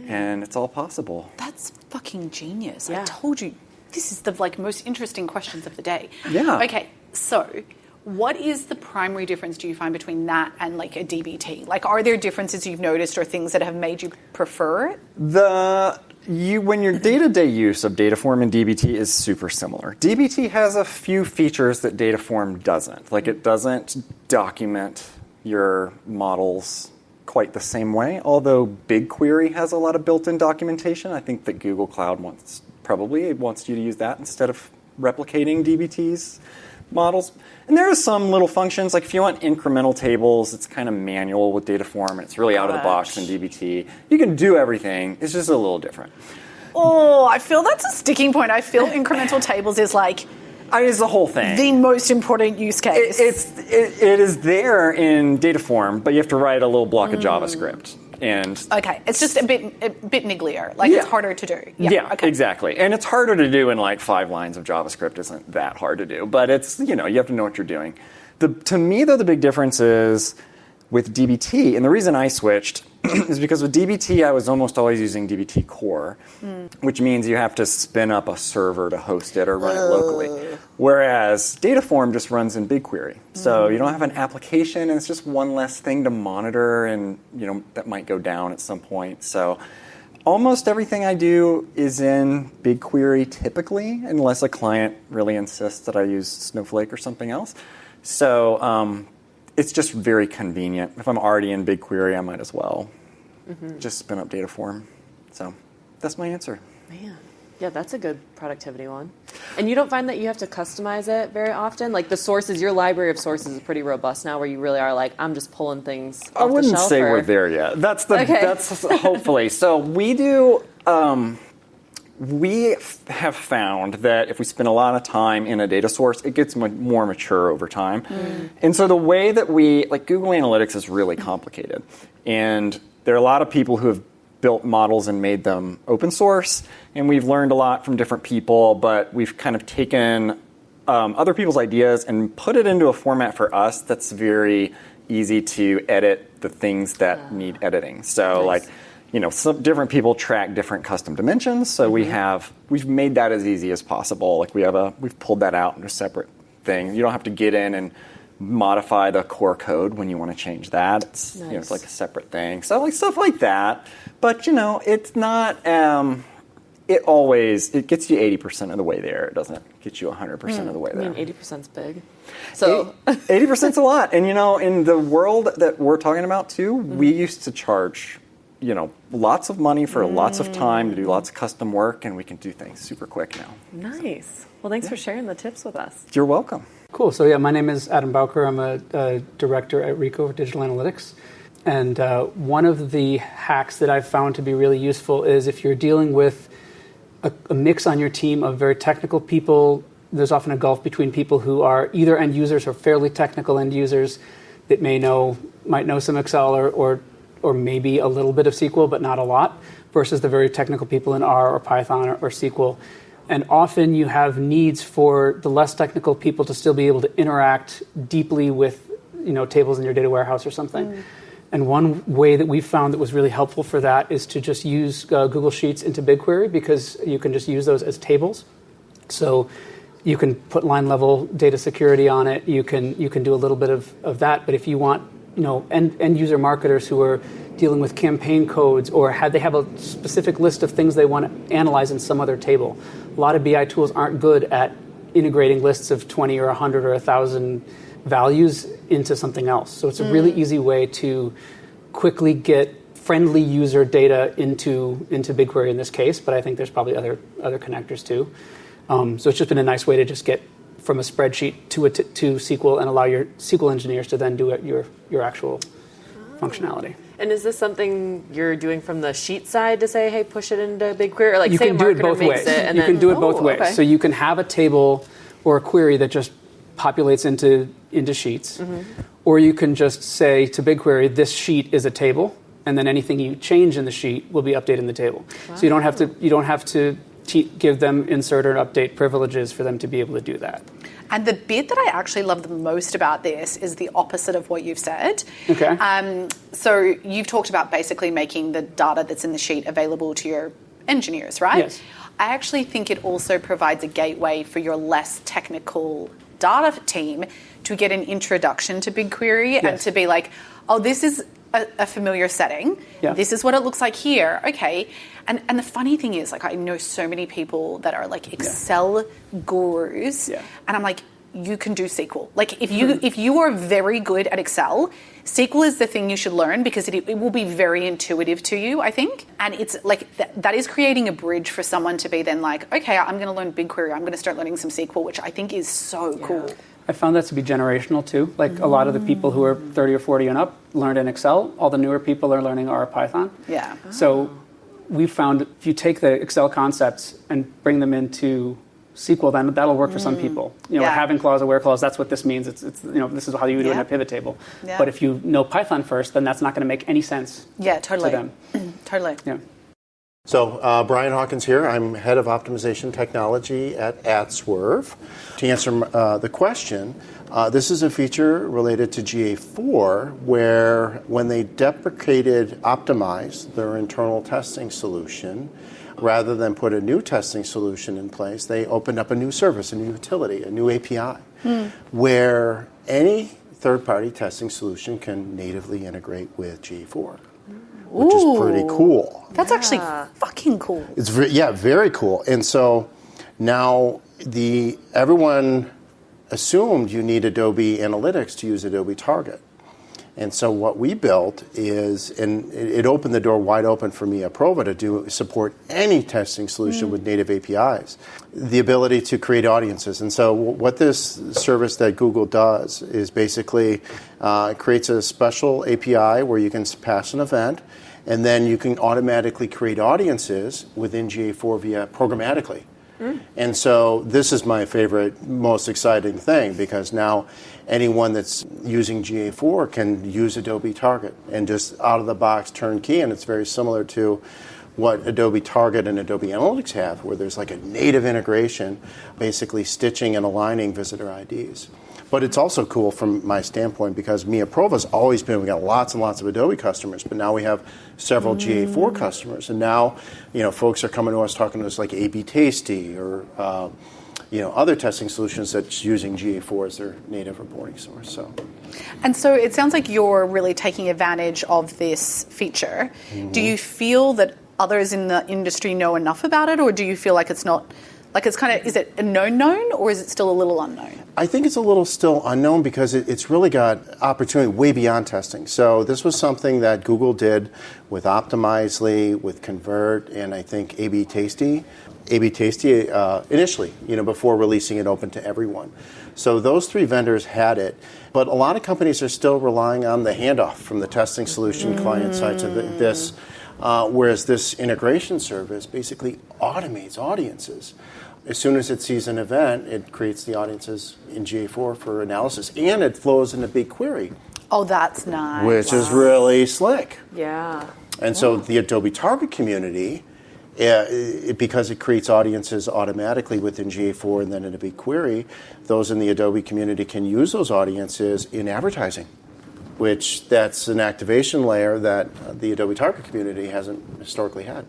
And it's all possible. That's fucking genius. Yeah. I told you, this is the most interesting questions of the day. Yeah. Okay, so what is the primary difference do you find between that and like a DBT? Like, are there differences you've noticed or things that have made you prefer it? When your day-to-day use of Dataform and DBT is super similar. DBT has a few features that Dataform doesn't. Like, it doesn't document your models quite the same way, although BigQuery has a lot of built-in documentation. I think that Google Cloud probably wants you to use that instead of replicating DBT's models. And there are some little functions, like if you want incremental tables, it's kind of manual with Dataform, and it's really out of the box in DBT. You can do everything, it's just a little different. Oh, I feel that's a sticking point. I feel incremental tables is like... It's the whole thing. The most important use case. It is there in Dataform, but you have to write a little block of JavaScript. And okay, it's just a bit nigglier. It's harder to do. Yeah, okay. Exactly. And it's harder to do in 5 lines of JavaScript. Isn't that hard to do? But it's, you have to know what you're doing. To me, though, the big difference is with DBT, and the reason I switched is because with DBT, I was almost always using DBT Core, which means you have to spin up a server to host it or run it locally. Whereas Dataform just runs in BigQuery. So you don't have an application, and it's just one less thing to monitor, and that might go down at some point. So almost everything I do is in BigQuery typically, unless a client really insists that I use Snowflake or something else. So it's just very convenient. If I'm already in BigQuery, I might as well just spin up Dataform. So that's my answer. Man. Yeah, that's a good productivity one. And you don't find that you have to customize it very often? Like the sources, your library of sources is pretty robust now, where you really are like, I'm just pulling things off the shelf. I wouldn't say we're there yet. That's hopefully. So we do... we have found that if we spend a lot of time in a data source, it gets more mature over time. And so the way that Google Analytics is really complicated. And there are a lot of people who have built models and made them open source. And we've learned a lot from different people, but we've kind of taken other people's ideas and put it into a format for us that's very easy to edit the things that need editing. So some different people track different custom dimensions, so we've made that as easy as possible. We've pulled that out in a separate thing. You don't have to get in and modify the core code when you want to change that. It's it's like a separate thing. So stuff like that. But it's not. It gets you 80% of the way there. It doesn't get you 100% of the way there. 80%'s big. So 80%'s a lot. And in the world that we're talking about too, we used to charge lots of money for lots of time to do lots of custom work, and we can do things super quick now. Nice. Well, thanks for sharing the tips with us. You're welcome. Cool. So my name is Adam Bowker. I'm a director at Rico for Digital Analytics. And one of the hacks that I've found to be really useful is if you're dealing with a mix on your team of very technical people, there's often a gulf between people who are either end users or fairly technical end users that might know some Excel or maybe a little bit of SQL, but not a lot, versus the very technical people in R or Python or SQL. And often you have needs for the less technical people to still be able to interact deeply with, tables in your data warehouse or something. And one way that we've found that was really helpful for that is to just use Google Sheets into BigQuery, because you can just use those as tables. So you can put line level data security on it. You can do a little bit of that. But if you want, end user marketers who are dealing with campaign codes, or they have a specific list of things they want to analyze in some other table. A lot of BI tools aren't good at integrating lists of 20 or 100 or 1,000 values into something else. So it's a really easy way to quickly get friendly user data into BigQuery in this case, but I think there's probably other connectors too. So it's just been a nice way to just get from a spreadsheet to SQL and allow your SQL engineers to then do your actual functionality. And is this something you're doing from the sheet side to say, hey, push it into BigQuery? Or like, you say can a do it marketer both makes ways. it and you then, can do it both ways. Okay. So you can have a table or a query that just populates into Sheets, or you can just say to BigQuery, this sheet is a table, and then anything you change in the sheet will be updated in the table. Wow. So you don't have to give them insert or update privileges for them to be able to do that. And the bit that I actually love the most about this is the opposite of what you've said. Okay. So you've talked about basically making the data that's in the sheet available to your engineers, right? Yes. I actually think it also provides a gateway for your less technical data team to get an introduction to BigQuery and to be like, oh, this is a familiar setting. Yeah. This is what it looks like here. Okay. And the funny thing is, like, I know so many people that are like Excel gurus, and I'm like, you can do SQL. Like, if you are very good at Excel, SQL is the thing you should learn, because it will be very intuitive to you, I think. And it's like that is creating a bridge for someone to be then like, okay, I'm going to learn BigQuery. I'm going to start learning some SQL, which I think is so cool. I found that to be generational too. Like a lot of the people who are 30 or 40 and up learned in Excel. All the newer people are learning R or Python. Yeah. So we found if you take the Excel concepts and bring them into SQL, then that'll work for some people. A having clause, a where clause, that's what this means. It's this is how you do it in a pivot table. Yeah. But if you know Python first, then that's not going to make any sense totally. to them. Totally. Yeah. So Brian Hawkins here. I'm head of optimization technology at AdSwerve. To answer the question, this is a feature related to GA4 where when they deprecated Optimize, their internal testing solution, rather than put a new testing solution in place, they opened up a new service, a new utility, a new API, where any third-party testing solution can natively integrate with GA4. Which is pretty cool. That's actually fucking cool. It's very cool. And so now everyone assumed you need Adobe Analytics to use Adobe Target. And so what we built is, and it opened the door wide open for MeasureCamp to support any testing solution with native APIs, the ability to create audiences. And so what this service that Google does is basically creates a special API where you can pass an event, and then you can automatically create audiences within GA4 via programmatically. And so this is my favorite, most exciting thing, because now anyone that's using GA4 can use Adobe Target and just out of the box turnkey. And it's very similar to what Adobe Target and Adobe Analytics have, where there's like a native integration, basically stitching and aligning visitor IDs. But it's also cool from my standpoint because MeasureCamp has always been, we got lots and lots of Adobe customers, but now we have several GA4 customers. And now, folks are coming to us talking to us like A/B Tasty or, other testing solutions that's using GA4 as their native reporting source. And so it sounds like you're really taking advantage of this feature. Do you feel that others in the industry know enough about it, or do you feel like it's not Like, it's kind of, is it a known, or is it still a little unknown? I think it's a little still unknown because it's really got opportunity way beyond testing. So this was something that Google did with Optimizely, with Convert, and I think A/B Tasty. A/B Tasty initially, before releasing it open to everyone. So those 3 vendors had it, but a lot of companies are still relying on the handoff from the testing solution client side to this, whereas this integration service basically automates audiences. As soon as it sees an event, it creates the audiences in GA4 for analysis, and it flows into BigQuery. Oh, that's nice. Which is really slick. Yeah. And so the Adobe Target community, because it creates audiences automatically within GA4 and then in a BigQuery, those in the Adobe community can use those audiences in advertising, which that's an activation layer that the Adobe Target community hasn't historically had.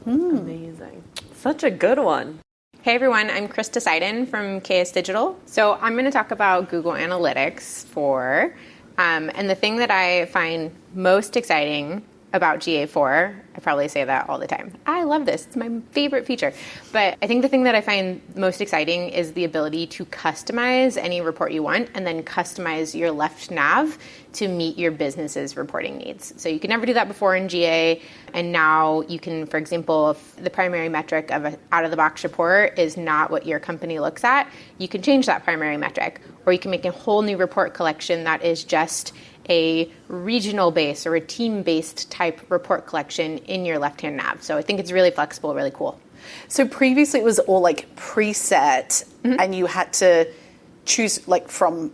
Amazing. Such a good one. Hey everyone, I'm Krista Seiden from KS Digital. So I'm going to talk about Google Analytics 4. And the thing that I find most exciting about GA4, I probably say that all the time. I love this. It's my favorite feature. But I think the thing that I find most exciting is the ability to customize any report you want and then customize your left nav to meet your business's reporting needs. So you could never do that before in GA. And now you can, for example, if the primary metric of an out-of-the-box report is not what your company looks at, you can change that primary metric. Or you can make a whole new report collection that is just a regional-based or a team-based type report collection in your left-hand nav. So I think it's really flexible, really cool. So previously it was all like preset, and you had to choose like from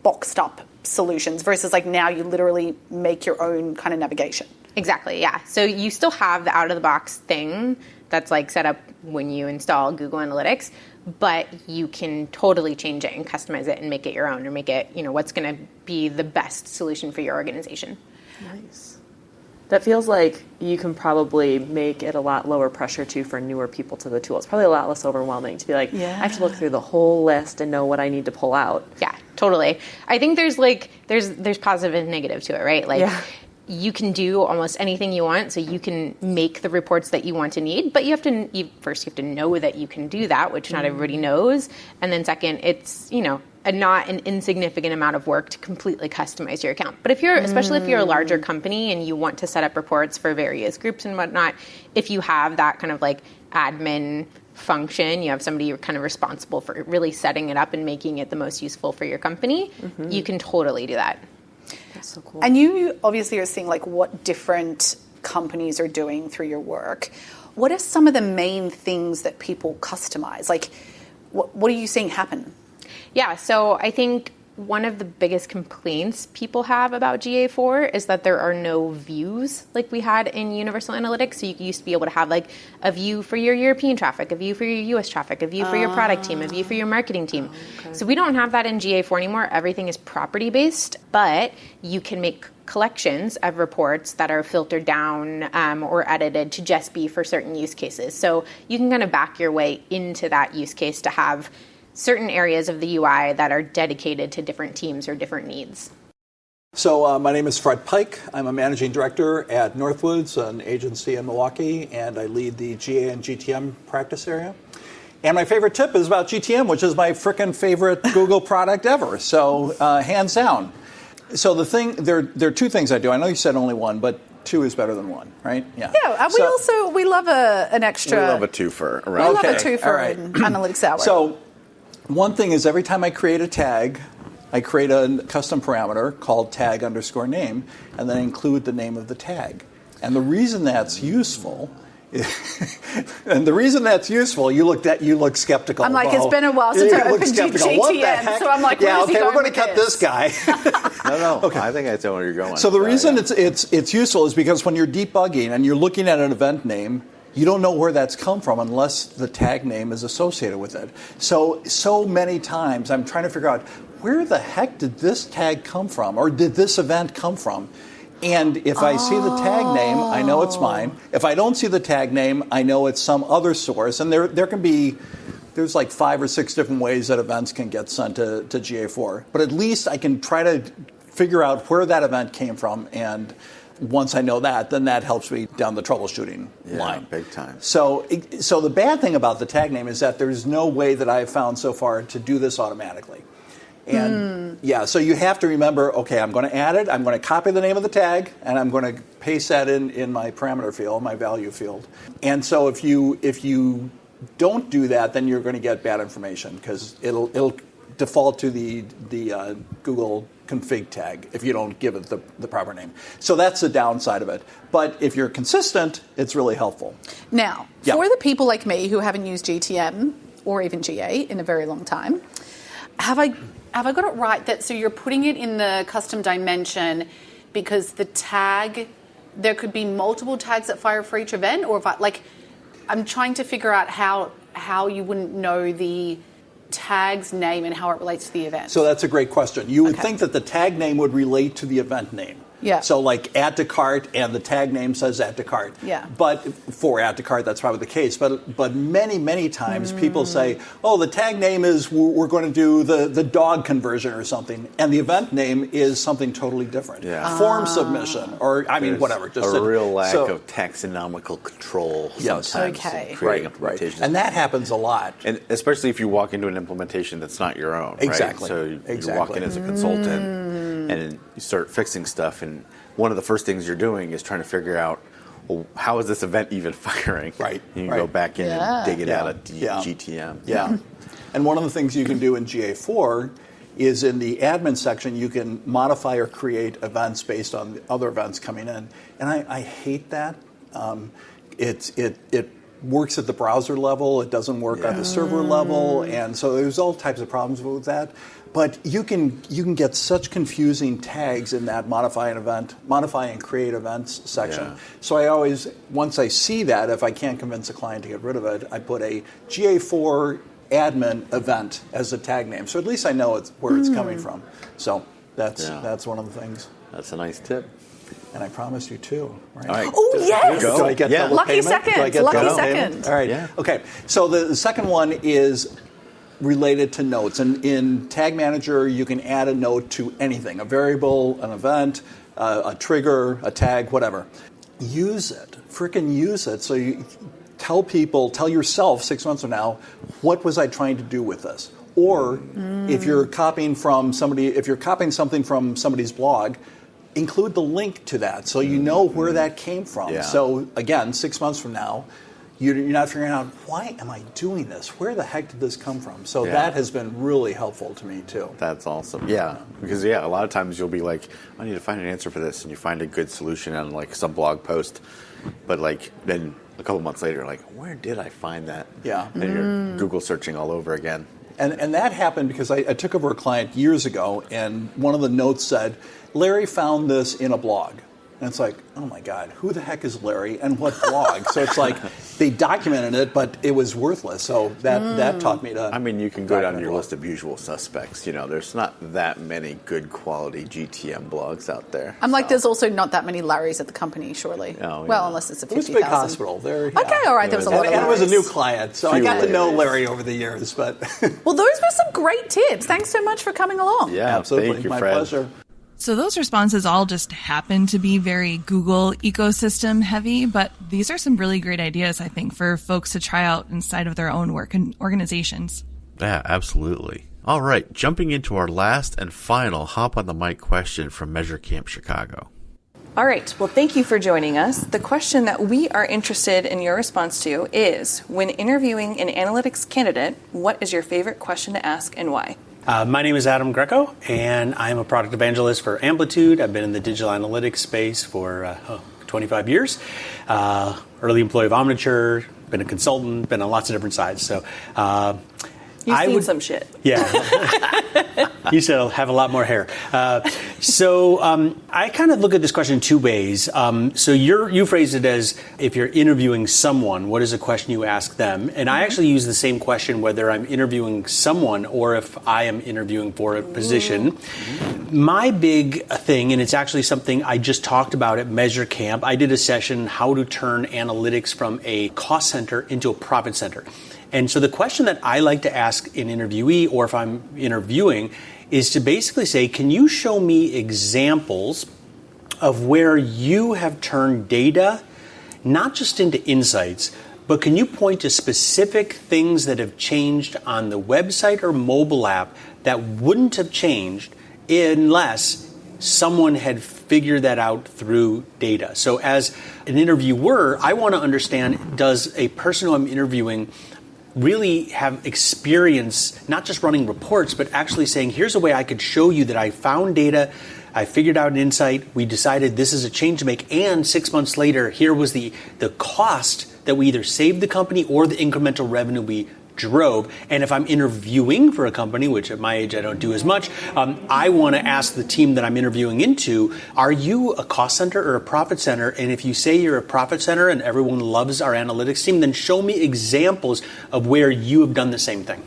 boxed up solutions versus like now you literally make your own kind of navigation. Exactly, yeah. So you still have the out-of-the-box thing that's like set up when you install Google Analytics, but you can totally change it and customize it and make it your own, or make it, what's going to be the best solution for your organization. Nice. That feels like you can probably make it a lot lower pressure too for newer people to the tool. It's probably a lot less overwhelming to be like, I have to look through the whole list and know what I need to pull out. Yeah, totally. I think there's positive and negative to it, right? Like, you can do almost anything you want, so you can make the reports that you want to need, but you have to know that you can do that, which not everybody knows. And then second, it's, not an insignificant amount of work to completely customize your account. But especially if you're a larger company and you want to set up reports for various groups and whatnot, if you have that kind of like admin function, you have somebody you're kind of responsible for really setting it up and making it the most useful for your company, you can totally do that. That's so cool. And you obviously are seeing like what different companies are doing through your work. What are some of the main things that people customize? Like, what are you seeing happen? Yeah, so I think one of the biggest complaints people have about GA4 is that there are no views like we had in Universal Analytics. So you used to be able to have like a view for your European traffic, a view for your US traffic, a view for your product team, a view for your marketing team. Okay. So we don't have that in GA4 anymore. Everything is property based, but you can make collections of reports that are filtered down or edited to just be for certain use cases. So you can kind of back your way into that use case to have certain areas of the UI that are dedicated to different teams or different needs. So my name is Fred Pike. I'm a managing director at Northwoods, an agency in Milwaukee, and I lead the GA and GTM practice area. And my favorite tip is about GTM, which is my frickin' favorite Google product ever. So hands down. So there are 2 things I do. I know you said only one, but 2 is better than 1, right? Yeah. Yeah. We love an extra. We love a twofer. We love a twofer in Analytics Hour. So one thing is every time I create a tag, I create a custom parameter called tag_name, and then include the name of the tag. And the reason that's useful. You look skeptical. I'm like, it's been a while since I opened GTM, so I'm like, we're going to cut this guy. No. Okay. I think I know where you're going. So the reason it's useful is because when you're debugging and you're looking at an event name, you don't know where that's come from unless the tag name is associated with it. So many times I'm trying to figure out where the heck did this tag come from, or did this event come from? And if I see the tag name, I know it's mine. If I don't see the tag name, I know it's some other source. And there's like 5 or 6 different ways that events can get sent to GA4. But at least I can try to figure out where that event came from and once I know that, then that helps me down the troubleshooting line. Big time. So the bad thing about the tag name is that there's no way that I've found so far to do this automatically. And so you have to remember, okay, I'm going to add it, I'm going to copy the name of the tag, and I'm going to paste that in my parameter field, my value field. And so if you don't do that, then you're going to get bad information because it'll default to the Google config tag if you don't give it the proper name. So that's the downside of it. But if you're consistent, it's really helpful. Now, for the people like me who haven't used GTM or even GA in a very long time, have I got it right that so you're putting it in the custom dimension because the tag, there could be multiple tags that fire for each event, or if I'm trying to figure out how you wouldn't know the tag's name and how it relates to the event. So that's a great question. You would think that the tag name would relate to the event name. Yeah. So like add to cart, and the tag name says add to cart. Yeah. But for add to cart, that's probably the case. But many times people say, oh, the tag name is we're going to do the dog conversion or something, and the event name is something totally different. Yeah. Form submission, or There's whatever. Just a real lack of taxonomical control sometimes in creating implementations. And that happens a lot. And especially if you walk into an implementation that's not your own. Exactly. Right? So you walk in as a consultant and you start fixing stuff, and one of the first things you're doing is trying to figure out, well, how is this event even firing? Right. And you go back in and dig it out of GTM. Yeah. And one of the things you can do in GA4 is in the admin section, you can modify or create events based on the other events coming in. And I hate that. It works at the browser level. It doesn't work at the server level. And so there's all types of problems with that. But you can get such confusing tags in that modify and create events section. Yeah. So I always, once I see that, if I can't convince a client to get rid of it, I put a GA4 admin event as the tag name. So at least I know where it's coming from. So that's one of the things. That's a nice tip. And I promised you two, right? All right. Oh, yes! Do I get double Lucky payment? second. Do I get Lucky double second. payment? All right. Yeah. Okay. So the second one is related to notes. And in Tag Manager, you can add a note to anything, a variable, an event, a trigger, a tag, whatever. Use it. Frickin' use it. So you tell yourself 6 months from now, what was I trying to do with this? Or if you're copying something from somebody's blog, include the link to that so you know where that came from. Yeah. So again, 6 months from now, you're not figuring out, why am I doing this? Where the heck did this come from? So that has been really helpful to me too. That's awesome. Yeah, because a lot of times you'll be like, I need to find an answer for this, and you find a good solution on like some blog post, but like then a couple months later, you're like, where did I find that? Yeah. And you're Google searching all over again. And that happened because I took over a client years ago, and one of the notes said, Larry found this in a blog. And it's like, oh my God, who the heck is Larry and what blog? So it's like they documented it, but it was worthless. So that taught me to. I mean, you can go down your list of usual suspects. There's not that many good quality GTM blogs out there. I'm like, there's also not that many Larrys at the company, surely. Oh, yeah. Well, unless it's a 50,000. It was a big hospital. Okay, all right, there was a lot of Larrys. And it was a new client, so I got to know Larry over the years. But well, those were some great tips. Thanks so much for coming along. Yeah, absolutely. Thank you, My Fred. pleasure. So those responses all just happen to be very Google ecosystem heavy, but these are some really great ideas, I think, for folks to try out inside of their own work and organizations. Yeah, absolutely. All right, jumping into our last and final hop on the mic question from MeasureCamp Chicago. All right. Well, thank you for joining us. The question that we are interested in your response to is, when interviewing an analytics candidate, what is your favorite question to ask and why? My name is Adam Greco, and I'm a product evangelist for Amplitude. I've been in the digital analytics space for 25 years. Early employee of Omniture, been a consultant, been on lots of different sides. So You've seen some shit. Yeah. You said I'll have a lot more hair. So I kind of look at this question in two ways. So you phrased it as, if you're interviewing someone, what is a question you ask them? And I actually use the same question whether I'm interviewing someone or if I am interviewing for a position. My big thing, and it's actually something I just talked about at MeasureCamp, I did a session, how to turn analytics from a cost center into a profit center. And so the question that I like to ask an interviewee, or if I'm interviewing, is to basically say, can you show me examples of where you have turned data not just into insights, but can you point to specific things that have changed on the website or mobile app that wouldn't have changed unless someone had figured that out through data? So as an interviewer, I want to understand, does a person who I'm interviewing really have experience not just running reports, but actually saying, here's a way I could show you that I found data, I figured out an insight, we decided this is a change to make, and 6 months later, here was the cost that we either saved the company or the incremental revenue we drove. And if I'm interviewing for a company, which at my age I don't do as much, I want to ask the team that I'm interviewing into, are you a cost center or a profit center? And if you say you're a profit center and everyone loves our analytics team, then show me examples of where you have done the same thing.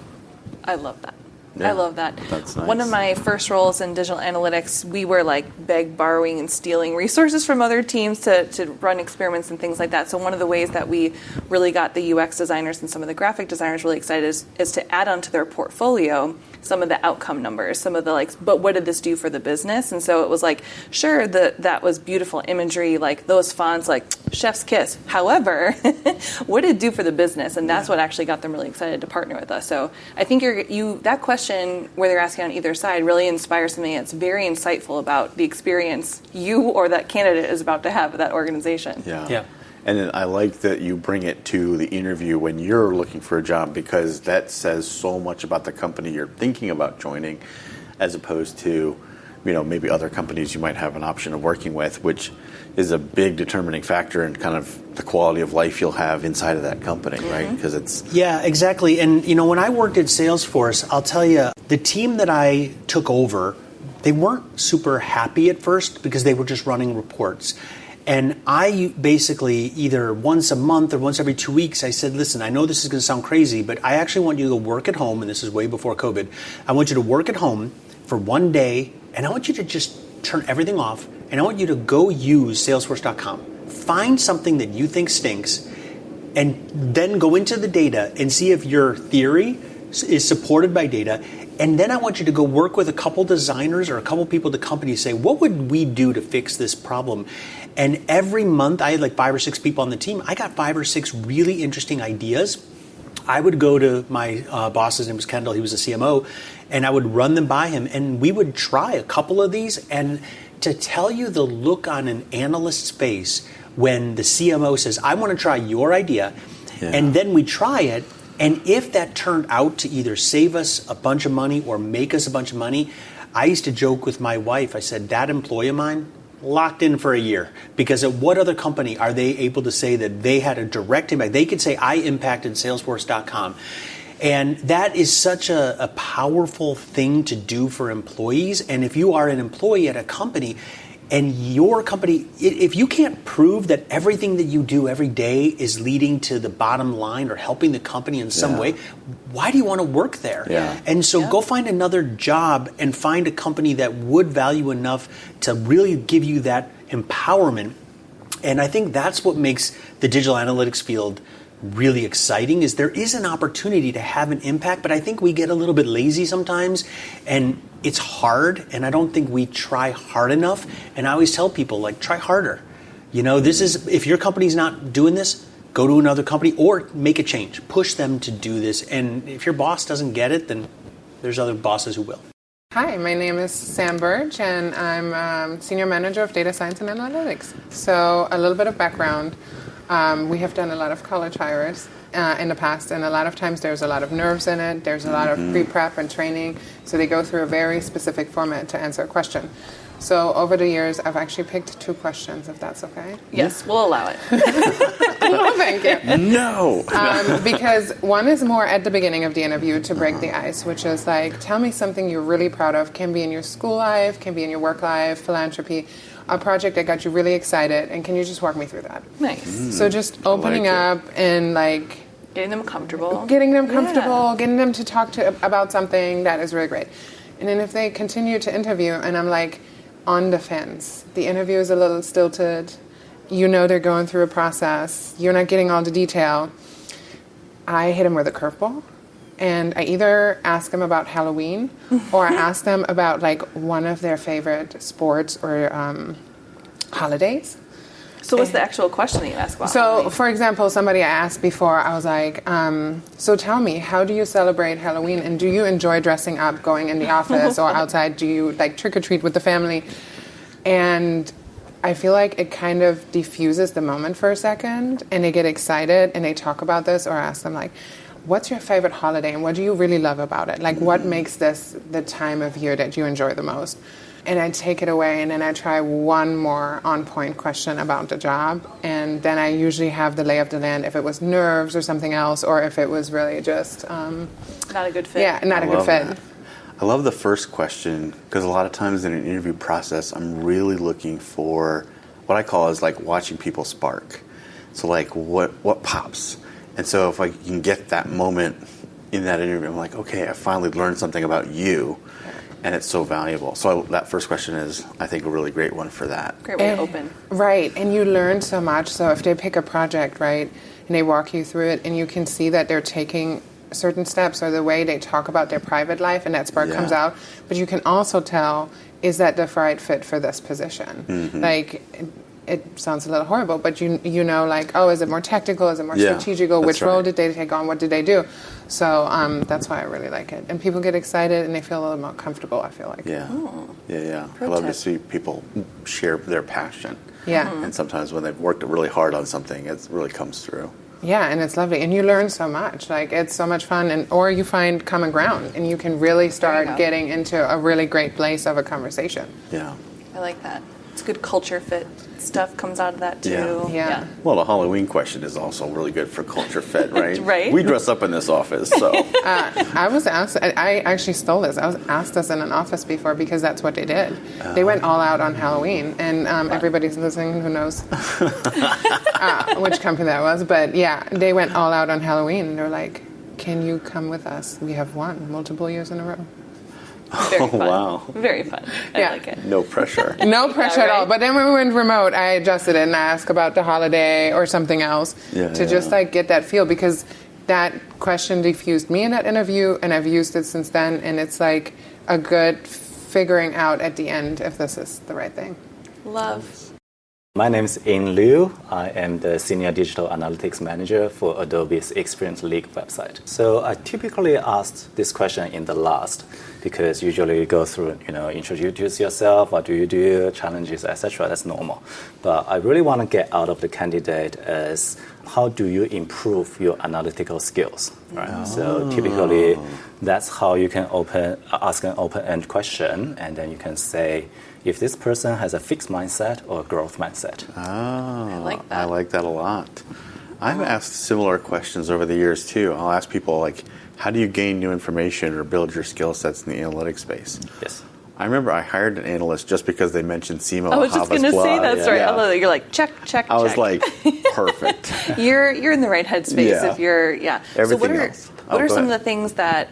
I love that. Yeah, I love that. That's nice. One of my first roles in digital analytics, we were like borrowing and stealing resources from other teams to run experiments and things like that. So one of the ways that we really got the UX designers and some of the graphic designers really excited is to add onto their portfolio some of the outcome numbers, some of the but what did this do for the business? And so it was like, sure, that was beautiful imagery, like those fonts, like chef's kiss. However, what did it do for the business? And that's what actually got them really excited to partner with us. So I think that question, where they're asking on either side, really inspires something that's very insightful about the experience you or that candidate is about to have at that organization. Yeah. And then I like that you bring it to the interview when you're looking for a job, because that says so much about the company you're thinking about joining, as opposed to, maybe other companies you might have an option of working with, which is a big determining factor in kind of the quality of life you'll have inside of that company, right? Because it's... Yeah, exactly. And, when I worked at Salesforce, I'll tell you, the team that I took over, they weren't super happy at first because they were just running reports. And I basically, either once a month or once every 2 weeks, I said, listen, I know this is going to sound crazy, but I actually want you to go work at home, and this is way before COVID. I want you to work at home for one day, and I want you to just turn everything off, and I want you to go use Salesforce.com. Find something that you think stinks, and then go into the data and see if your theory is supported by data. And then I want you to go work with a couple designers or a couple people at the company to say, what would we do to fix this problem? And every month, I had like 5 or 6 people on the team. I got 5 or 6 really interesting ideas. I would go to my boss's name was Kendall, he was a CMO, and I would run them by him. And we would try a couple of these. And to tell you the look on an analyst's face when the CMO says, I want to try your idea, and then we try it, and if that turned out to either save us a bunch of money or make us a bunch of money, I used to joke with my wife, I said, that employee of mine, locked in for a year. Because at what other company are they able to say that they had a direct impact? They could say, I impacted Salesforce.com. And that is such a powerful thing to do for employees. And if you are an employee at a company, and your company, if you can't prove that everything that you do every day is leading to the bottom line or helping the company in some way, why do you want to work there? And so go find another job and find a company that would value enough to really give you that empowerment. And I think that's what makes the digital analytics field really exciting, is there is an opportunity to have an impact, but I think we get a little bit lazy sometimes, and it's hard, and I don't think we try hard enough. And I always tell people, try harder. This is, if your company's not doing this, go to another company or make a change. Push them to do this. And if your boss doesn't get it, then there's other bosses who will. Hi, my name is Sam Burge, and I'm Senior Manager of Data Science and Analytics. So a little bit of background. We have done a lot of college hires in the past, and a lot of times there's a lot of nerves in it. There's a lot of pre-prep and training, so they go through a very specific format to answer a question. So over the years, I've actually picked 2 questions, if that's okay. Yes, we'll allow it. Well, thank you. No. Because one is more at the beginning of the interview to break the ice, which is tell me something you're really proud of. Can be in your school life, can be in your work life, philanthropy. A project that got you really excited, and can you just walk me through that? Nice. So just opening up and getting them comfortable. Getting them to talk about something that is really great. And then if they continue to interview and I'm on the fence, the interview is a little stilted, they're going through a process, you're not getting all the detail, I hit them with a curveball. And I either ask them about Halloween or I ask them about one of their favorite sports or holidays. So what's the actual question that you ask about? So, for example, somebody I asked before, I was like, so tell me, how do you celebrate Halloween? And do you enjoy dressing up, going in the office or outside? Do you like trick or treat with the family? And I feel like it kind of diffuses the moment for a second, and they get excited and they talk about this, or ask them like, what's your favorite holiday and what do you really love about it? Like, what makes this the time of year that you enjoy the most? And I take it away, and then I try one more on-point question about the job, and then I usually have the lay of the land if it was nerves or something else, or if it was really just not a good fit. Yeah, not a good fit. That. I love the first question because a lot of times in an interview process, I'm really looking for what I call is like watching people spark. So like what pops, and so if I can get that moment in that interview, I'm like, okay, I finally learned something about you. And it's so valuable. So that first question is, I think, a really great one for that. Great way to open. Right, and you learn so much. So if they pick a project, right, and they walk you through it, and you can see that they're taking certain steps or the way they talk about their private life, and that spark comes out. But you can also tell, is that the right fit for this position? Mm-hmm. Like, it sounds a little horrible, but you know, like, oh, is it more tactical? Is it more strategical? Which role did they take on? What did they do? So that's why I really like it. And people get excited and they feel a little more comfortable, I feel like. Yeah. I love to see people share their passion. Yeah. And sometimes when they've worked really hard on something, it really comes through. Yeah, and it's lovely. And you learn so much. Like, it's so much fun. Or you find common ground and you can really start getting into a really great place of a conversation. Yeah. I like that. It's good culture fit stuff comes out of that too. Yeah. Well, the Halloween question is also really good for culture fit, right? Right. We dress up in this office, so. I was asked, I actually stole this. I was asked this in an office before because that's what they did. They went all out on Halloween, and everybody's listening who knows which company that was. But yeah, they went all out on Halloween. They're like, can you come with us? We have won multiple years in a row. Very fun. Wow. Very fun. I like it. No pressure. No pressure at all. But then when we went remote, I adjusted it and I asked about the holiday or something else to just like get that feel, because that question diffused me in that interview, and I've used it since then, and it's like a good figuring out at the end if this is the right thing. Love. My name is In Liu. I am the Senior Digital Analytics Manager for Adobe's Experience League website. So I typically ask this question in the last, because usually you go through, introduce yourself, what do you do, challenges, etc. That's normal. But I really want to get out of the candidate as how do you improve your analytical skills, right? Oh. So typically that's how you can ask an open-end question, and then you can say, if this person has a fixed mindset or a growth mindset. Oh, I like that a lot. I've asked similar questions over the years too. I'll ask people like, how do you gain new information or build your skill sets in the analytics space? Yes. I remember I hired an analyst just because they mentioned Simo. I was just going to say that's right. I love that. You're like, check. I was like, perfect. You're in the right headspace if you're, Everything so else. What are some of the things that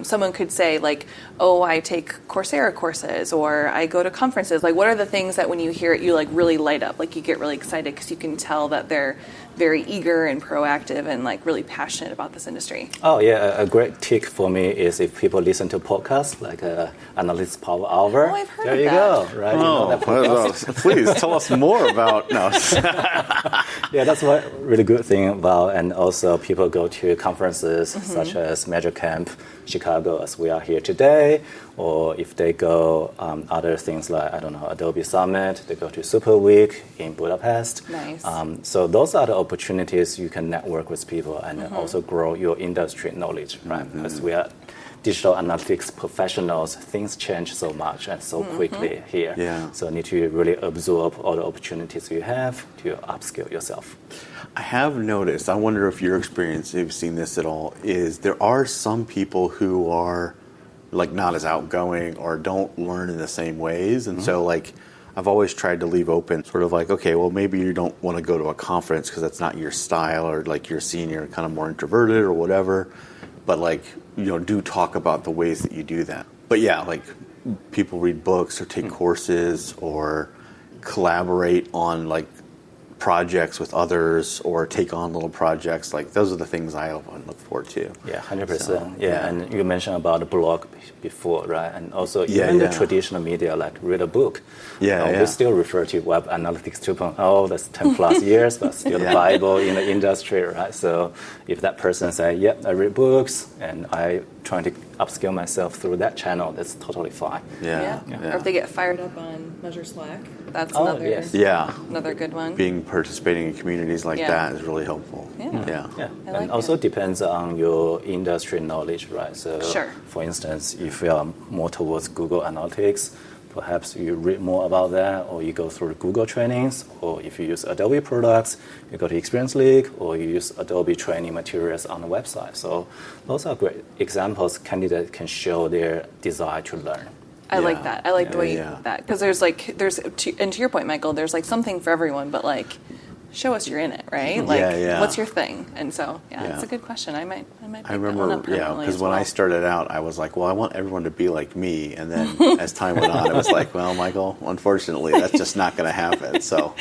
someone could say, like, oh, I take Coursera courses, or I go to conferences? Like, what are the things that when you hear it, you like really light up, like you get really excited because you can tell that they're very eager and proactive and like really passionate about this industry? Oh yeah, a great tick for me is if people listen to podcasts like Analytics Power Hour. Oh, I've heard there of you that. go, right? You know that podcast. Please tell us more about. No. Yeah, that's one really good thing about, and also people go to conferences such as MeasureCamp, Chicago, as we are here today, or if they go other things like, Adobe Summit, they go to Super Week in Budapest. Nice. So those are the opportunities you can network with people and also grow your industry knowledge, right? Because we are digital analytics professionals, things change so much and so quickly here. Yeah. So you need to really absorb all the opportunities you have to upskill yourself. I have noticed, I wonder if your experience, if you've seen this at all, is there are some people who are like not as outgoing or don't learn in the same ways. And so like, I've always tried to leave open sort of like, okay, well, maybe you don't want to go to a conference because that's not your style, or like you're senior, kind of more introverted or whatever. But like, do talk about the ways that you do that. But yeah, like people read books or take courses or collaborate on like projects with others or take on little projects. Like those are the things I look forward to. Yeah, 100%. Yeah, and you mentioned about the blog before, right? And also even the traditional media, like read a book. We still refer to Web Analytics 2.0. That's 10 plus years, but still the Bible in the industry, right? So if that person say, "Yep, I read books and I trying to upskill myself through that channel," that's totally fine. Or if they get fired up on Measure Slack, that's another good one. Participating in communities like that is really helpful. And also depends on your industry knowledge, right? So for instance, if you are more towards Google Analytics, perhaps you read more about that, or you go through Google trainings, or if you use Adobe products, you go to Experience League, or you use Adobe training materials on the website. So those are great examples candidates can show their desire to learn. I like that. I like the way you put that, because and to your point, Michael, there's like something for everyone, but like, show us you're in it, right? Like, what's your thing? And so, it's a good question. I might. I remember, because when I started out, I was like, well, I want everyone to be like me, and then as time went on, it was like, well, Michael, unfortunately, that's just not going to happen. So,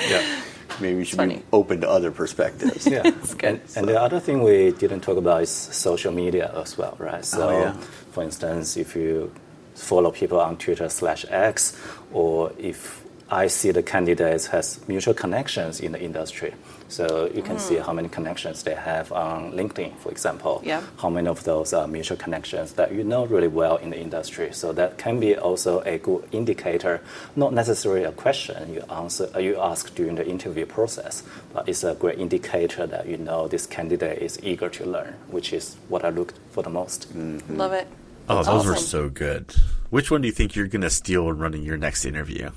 maybe we should be open to other perspectives. And the other thing we didn't talk about is social media as well, right? So, for instance, if you follow people on Twitter/X, or if I see the candidates has mutual connections in the industry. So you can see how many connections they have on LinkedIn, for example. How many of those are mutual connections that you know really well in the industry. So that can be also a good indicator, not necessarily a question you ask during the interview process, but it's a great indicator that you know this candidate is eager to learn, which is what I look for the most. Love it. That's those were so good. Which one do you think you're going to steal when running your next interview?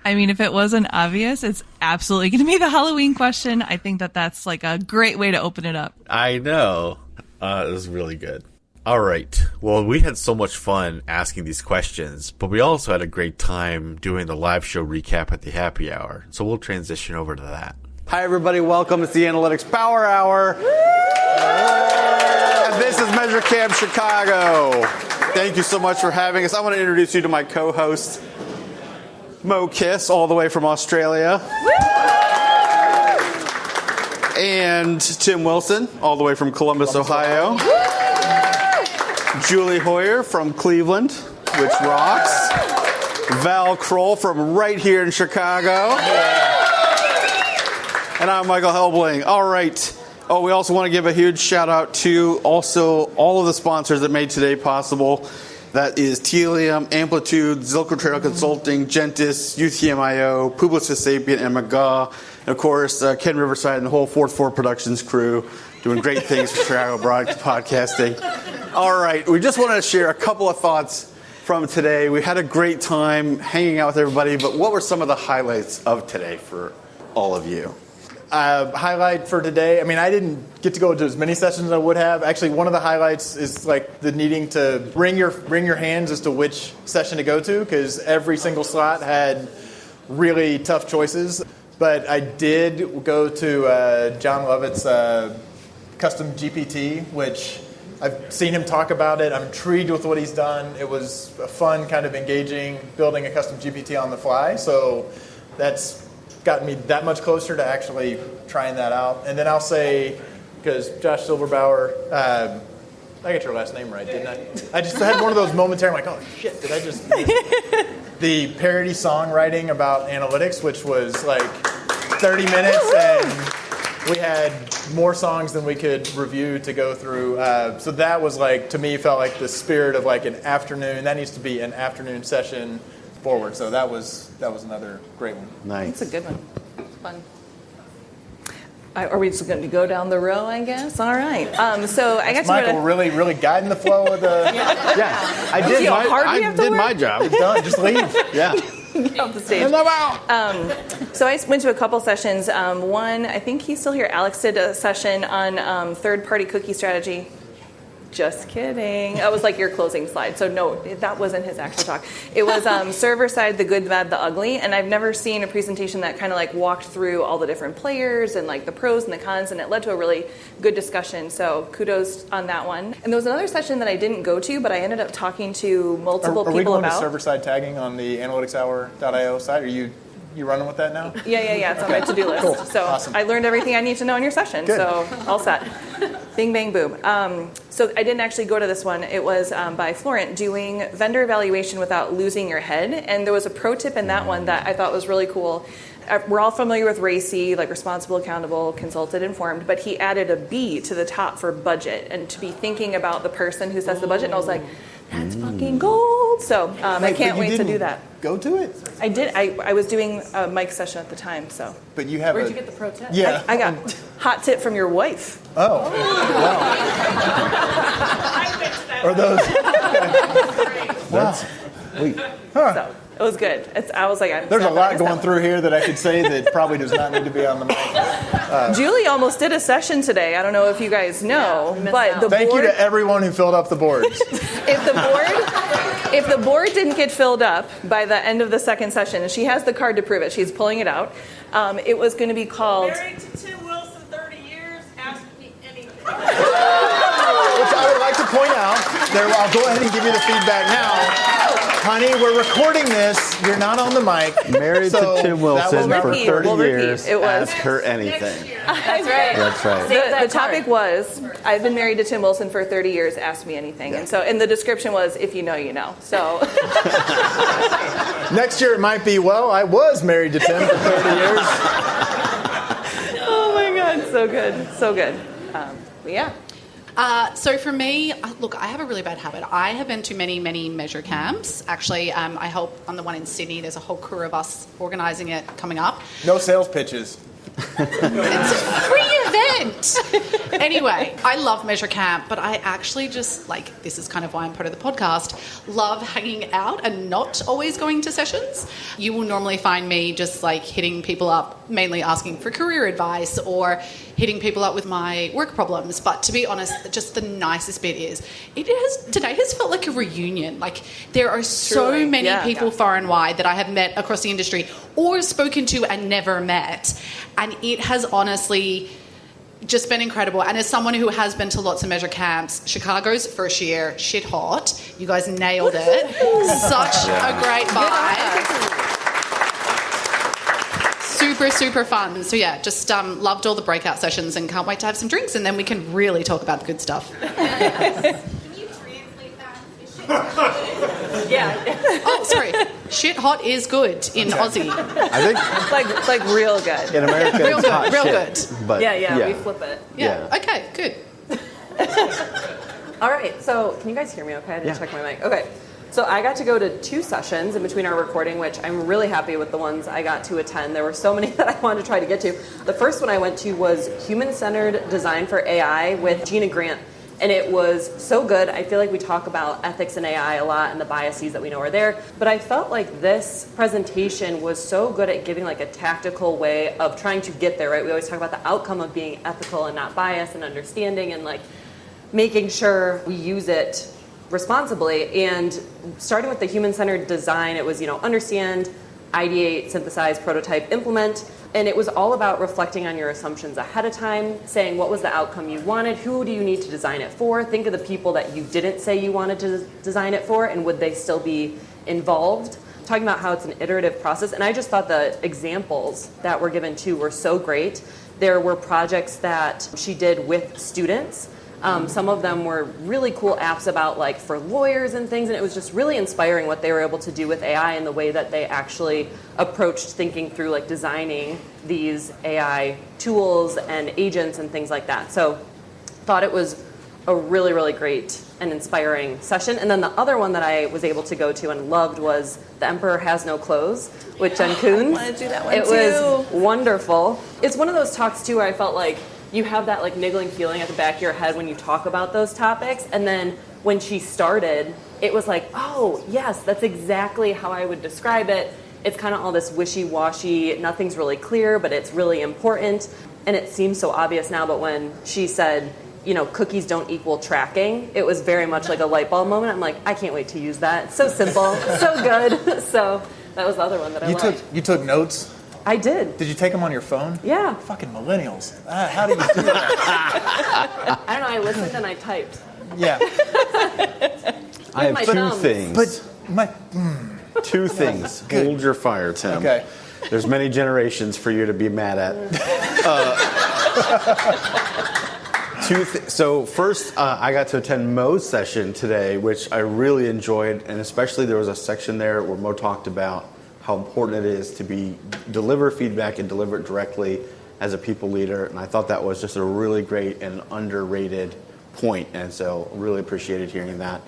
I mean, if it wasn't obvious, it's absolutely going to be the Halloween question. I think that's like a great way to open it up. I know. It was really good. All right. Well, we had so much fun asking these questions, but we also had a great time doing the live show recap at the happy hour. So we'll transition over to that. Hi, everybody. Welcome. It's the Analytics Power Hour. This is MeasureCamp Chicago. Thank you so much for having us. I want to introduce you to my co-host, Mo Kiss, all the way from Australia. And Tim Wilson, all the way from Columbus, Ohio. Julie Hoyer from Cleveland, which rocks. Val Kroll from right here in Chicago. And I'm Michael Helbling. All right. Oh, we also want to give a huge shout out to also all of the sponsors that made today possible. That is Telium, Amplitude, Zilker Trail Consulting, Gentis, UTMIO, Publicis Sapient, and McGaw. And of course, Ken Riverside and the whole 4th4 Productions crew doing great things for Chicago Broadcasting. All right, we just wanted to share a couple of thoughts from today. We had a great time hanging out with everybody, but what were some of the highlights of today for all of you? Highlight for today, I mean, I didn't get to go to as many sessions as I would have. Actually, one of the highlights is like the needing to bring your hands as to which session to go to, because every single slot had really tough choices. But I did go to John Lovett's custom GPT, which I've seen him talk about it. I'm intrigued with what he's done. It was a fun, kind of engaging, building a custom GPT on the fly. So that's gotten me that much closer to actually trying that out. And then I'll say, because Josh Silverbauer, I got your last name right, didn't I? I just had one of those momentary, I'm like, oh shit, did I just... The parody songwriting about analytics, which was like 30 minutes, and we had more songs than we could review to go through. So that was like, to me, felt like the spirit of like an afternoon. That needs to be an afternoon session forward. So that was another great one. Nice. That's a good one. Fun. Are we just going to go down the row, I guess? All right. So I got Michael really guiding the flow of the... Yeah. I did my job. It's done. Just leave. Yeah. Get off the stage. So I went to a couple sessions. One, I think he's still here. Alex did a session on third-party cookie strategy. Just kidding. That was like your closing slide. So no, that wasn't his actual talk. It was server side, the good, the bad, the ugly. And I've never seen a presentation that kind of like walked through all the different players and like the pros and the cons, and it led to a really good discussion. So kudos on that one. And there was another session that I didn't go to, but I ended up talking to multiple people about. Are we going to server side tagging on the analyticshour.io site? Are you You running with that now? Yeah. It's on my to-do list. Cool. So Awesome. I learned everything I need to know in your session. Good. So all set. Bing, bang, boom. So I didn't actually go to this one. It was by Florent, doing vendor evaluation without losing your head. And there was a pro tip in that one that I thought was really cool. We're all familiar with RACI, like responsible, accountable, consulted, informed, but he added a B to the top for budget and to be thinking about the person who sets the budget. And I was like, that's fucking gold. So I can't wait to do that. Go to it? I did. I was doing a mic session at the time. So. But you have Where'd you get the pro tip? Yeah. I got hot tip from your wife. Oh. Wow. Or those. Wow. So it was good. I was like, There's a lot going through here that I could say that probably does not need to be on the mic. Julie almost did a session today. I don't know if you guys know, but the Thank board, you to everyone who filled up the boards. if the board didn't get filled up by the end of the second session, and she has the card to prove it, she's pulling it out. It was going to be called. Married to Tim Wilson, 30 years. Ask me anything. Which I would like to point out. I'll go ahead and give you the feedback now. Honey, we're recording this. You're not on the mic. Married so to Tim Wilson for 30 years. It was. Ask her anything. That's right. That's right. The topic was, I've been married to Tim Wilson for 30 years, ask me anything. And the description was, if you know, you know. So next year it might be, well, I was married to Tim for 30 years. Oh my God, so good. So good. Yeah. So for me, look, I have a really bad habit. I have been to many, many Measure Camps. Actually, I help on the one in Sydney. There's a whole crew of us organising it coming up. No sales pitches. It's a free event. Anyway, I love Measure Camp, but I actually just, this is kind of why I'm part of the podcast, love hanging out and not always going to sessions. You will normally find me just hitting people up, mainly asking for career advice or hitting people up with my work problems. But to be honest, just the nicest bit is today has felt like a reunion. There are so Truly. many Yeah. people far and wide that I have met across the industry or spoken to and never met. And it has honestly just been incredible. And as someone who has been to lots of Measure Camps, Chicago's first year, shit hot. You guys nailed it. Such a great vibe. Super, super fun. So yeah, just loved all the breakout sessions and can't wait to have some drinks and then we can really talk about the good stuff. Yeah. Oh, sorry. Shit hot is good in Aussie. I think like real good. in America Real it's good, hot real shit, good. But Yeah, we flip it. Yeah. Okay, good. All right, so can you guys hear me okay? I didn't check my mic. Okay, so I got to go to 2 sessions in between our recording, which I'm really happy with the ones I got to attend. There were so many that I wanted to try to get to. The first one I went to was Human-Centered Design for AI with Gina Grant. And it was so good. I feel like we talk about ethics in AI a lot and the biases that we know are there. But I felt like this presentation was so good at giving a tactical way of trying to get there, right? We always talk about the outcome of being ethical and not biased and understanding and making sure we use it responsibly. And starting with the human-centered design, it was, understand, ideate, synthesize, prototype, implement. And it was all about reflecting on your assumptions ahead of time, saying what was the outcome you wanted, who do you need to design it for, think of the people that you didn't say you wanted to design it for, and would they still be involved, talking about how it's an iterative process. And I just thought the examples that were given too were so great. There were projects that she did with students. Some of them were really cool apps about for lawyers and things, and it was just really inspiring what they were able to do with AI and the way that they actually approached thinking through designing these AI tools and agents and things like that. So thought it was a really, really great and inspiring session. And then the other one that I was able to go to and loved was The Emperor Has No Clothes with Jen Koons. I want to do that one It too. was wonderful. It's one of those talks too where I felt like you have that niggling feeling at the back of your head when you talk about those topics. And then when she started, it was oh, yes, that's exactly how I would describe it. It's kind of all this wishy-washy, nothing's really clear, but it's really important. And it seems so obvious now, but when she said, cookies don't equal tracking, it was very much like a light bulb moment. I'm I can't wait to use that. It's so simple, so good. So that was the other one that I liked. You took notes? I did. Did you take them on your phone? Yeah. Fucking millennials. How do you do that? I don't know. I listened and I typed. Yeah. I have two things. But two things. Good. Hold your fire, Tim. Okay. There's many generations for you to be mad at. So first, I got to attend Mo's session today, which I really enjoyed, and especially there was a section there where Mo talked about how important it is to deliver feedback and deliver it directly as a people leader, and I thought that was just a really great and underrated point, and so really appreciated hearing that.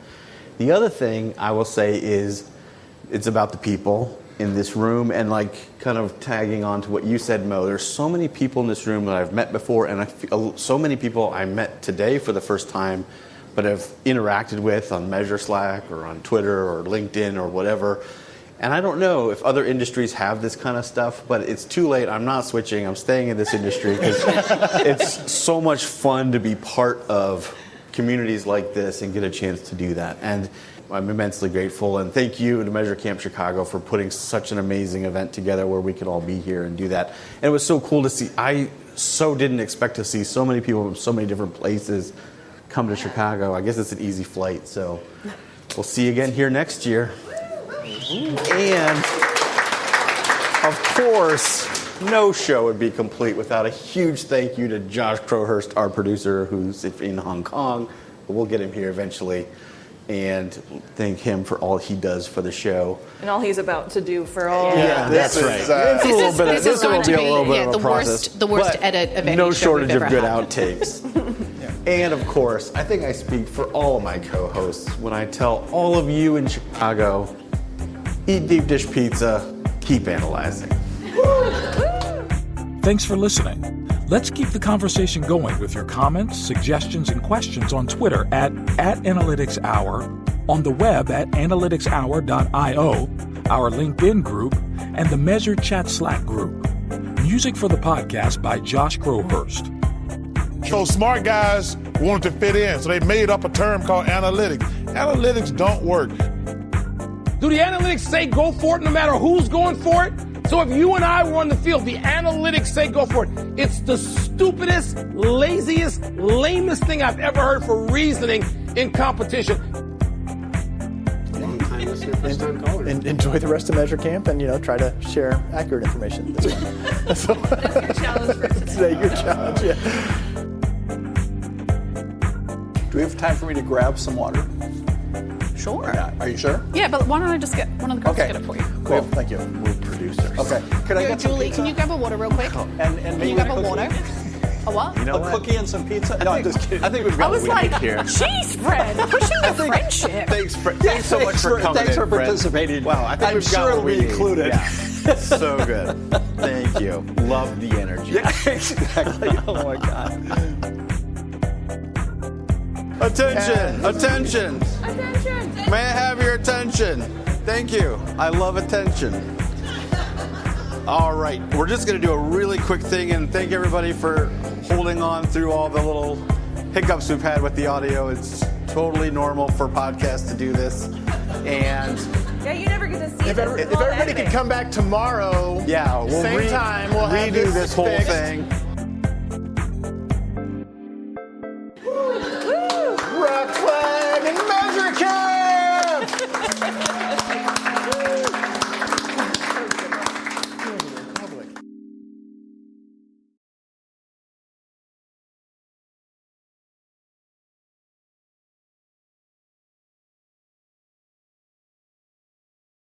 The other thing I will say is it's about the people in this room, and like kind of tagging on to what you said, Mo, there's so many people in this room that I've met before, and so many people I met today for the first time, but have interacted with on Measure Slack or on Twitter or LinkedIn or whatever. And I don't know if other industries have this kind of stuff, but it's too late. I'm not switching. I'm staying in this industry because it's so much fun to be part of communities like this and get a chance to do that. And I'm immensely grateful. And thank you to MeasureCamp Chicago for putting such an amazing event together where we could all be here and do that. And it was so cool to see. I so didn't expect to see so many people from so many different places come to Chicago. I guess it's an easy flight. So we'll see you again here next year. And, of course, no show would be complete without a huge thank you to Josh Crowhurst, our producer, who's in Hong Kong. We'll get him here eventually. And thank him for all he does for the show. And all he's about to do for all. Yeah, that's right. This will be a little bit of a process. The worst edit of any no show shortage we've of ever good had. outtakes. And, of course, I think I speak for all of my co-hosts when I tell all of you in Chicago, eat deep dish pizza, keep analyzing. Thanks for listening. Let's keep the conversation going with your comments, suggestions, and questions on Twitter at @AnalyticsHour, on the web at analyticshour.io, our LinkedIn group, and the Measure Chat Slack group. Music for the podcast by Josh Crowhurst. So smart guys wanted to fit in, so they made up a term called analytics. Analytics don't work. Do the analytics say go for it no matter who's going for it? So if you and I were on the field, the analytics say go for it. It's the stupidest, laziest, lamest thing I've ever heard for reasoning in competition. Enjoy the rest of MeasureCamp and, try to share accurate information this one. That's your challenge for today. Your challenge, yeah. Do we have time for me to grab some water? Sure. Yeah. Are you sure? Yeah, but why don't I just get one of the girls to get it for you? Cool. Thank you. We're producers. Okay. Could I Yo, get some Julie, pizza? can you grab a water real quick? And Can maybe you grab a a cookie? water? A what? You know a cookie and some pizza? No, I'm just kidding. I think we've I got was what we like, need here. jeez, Fred, pushing the friendship. Thanks so much for coming Thanks for in, Fred. participating. Wow, I think I'm we've got sure what it'll we be need. included. Yeah. So good. Thank you. Love the energy. Yeah, exactly. Oh my God. Attention! Attention! May I have your attention? Thank you. I love attention. All right, we're just going to do a really quick thing, and thank everybody for holding on through all the little hiccups we've had with the audio. It's totally normal for podcasts to do this. And Yeah, you never get to see If everybody could come back tomorrow, yeah, we'll same time, we'll have redo this whole fixed. thing.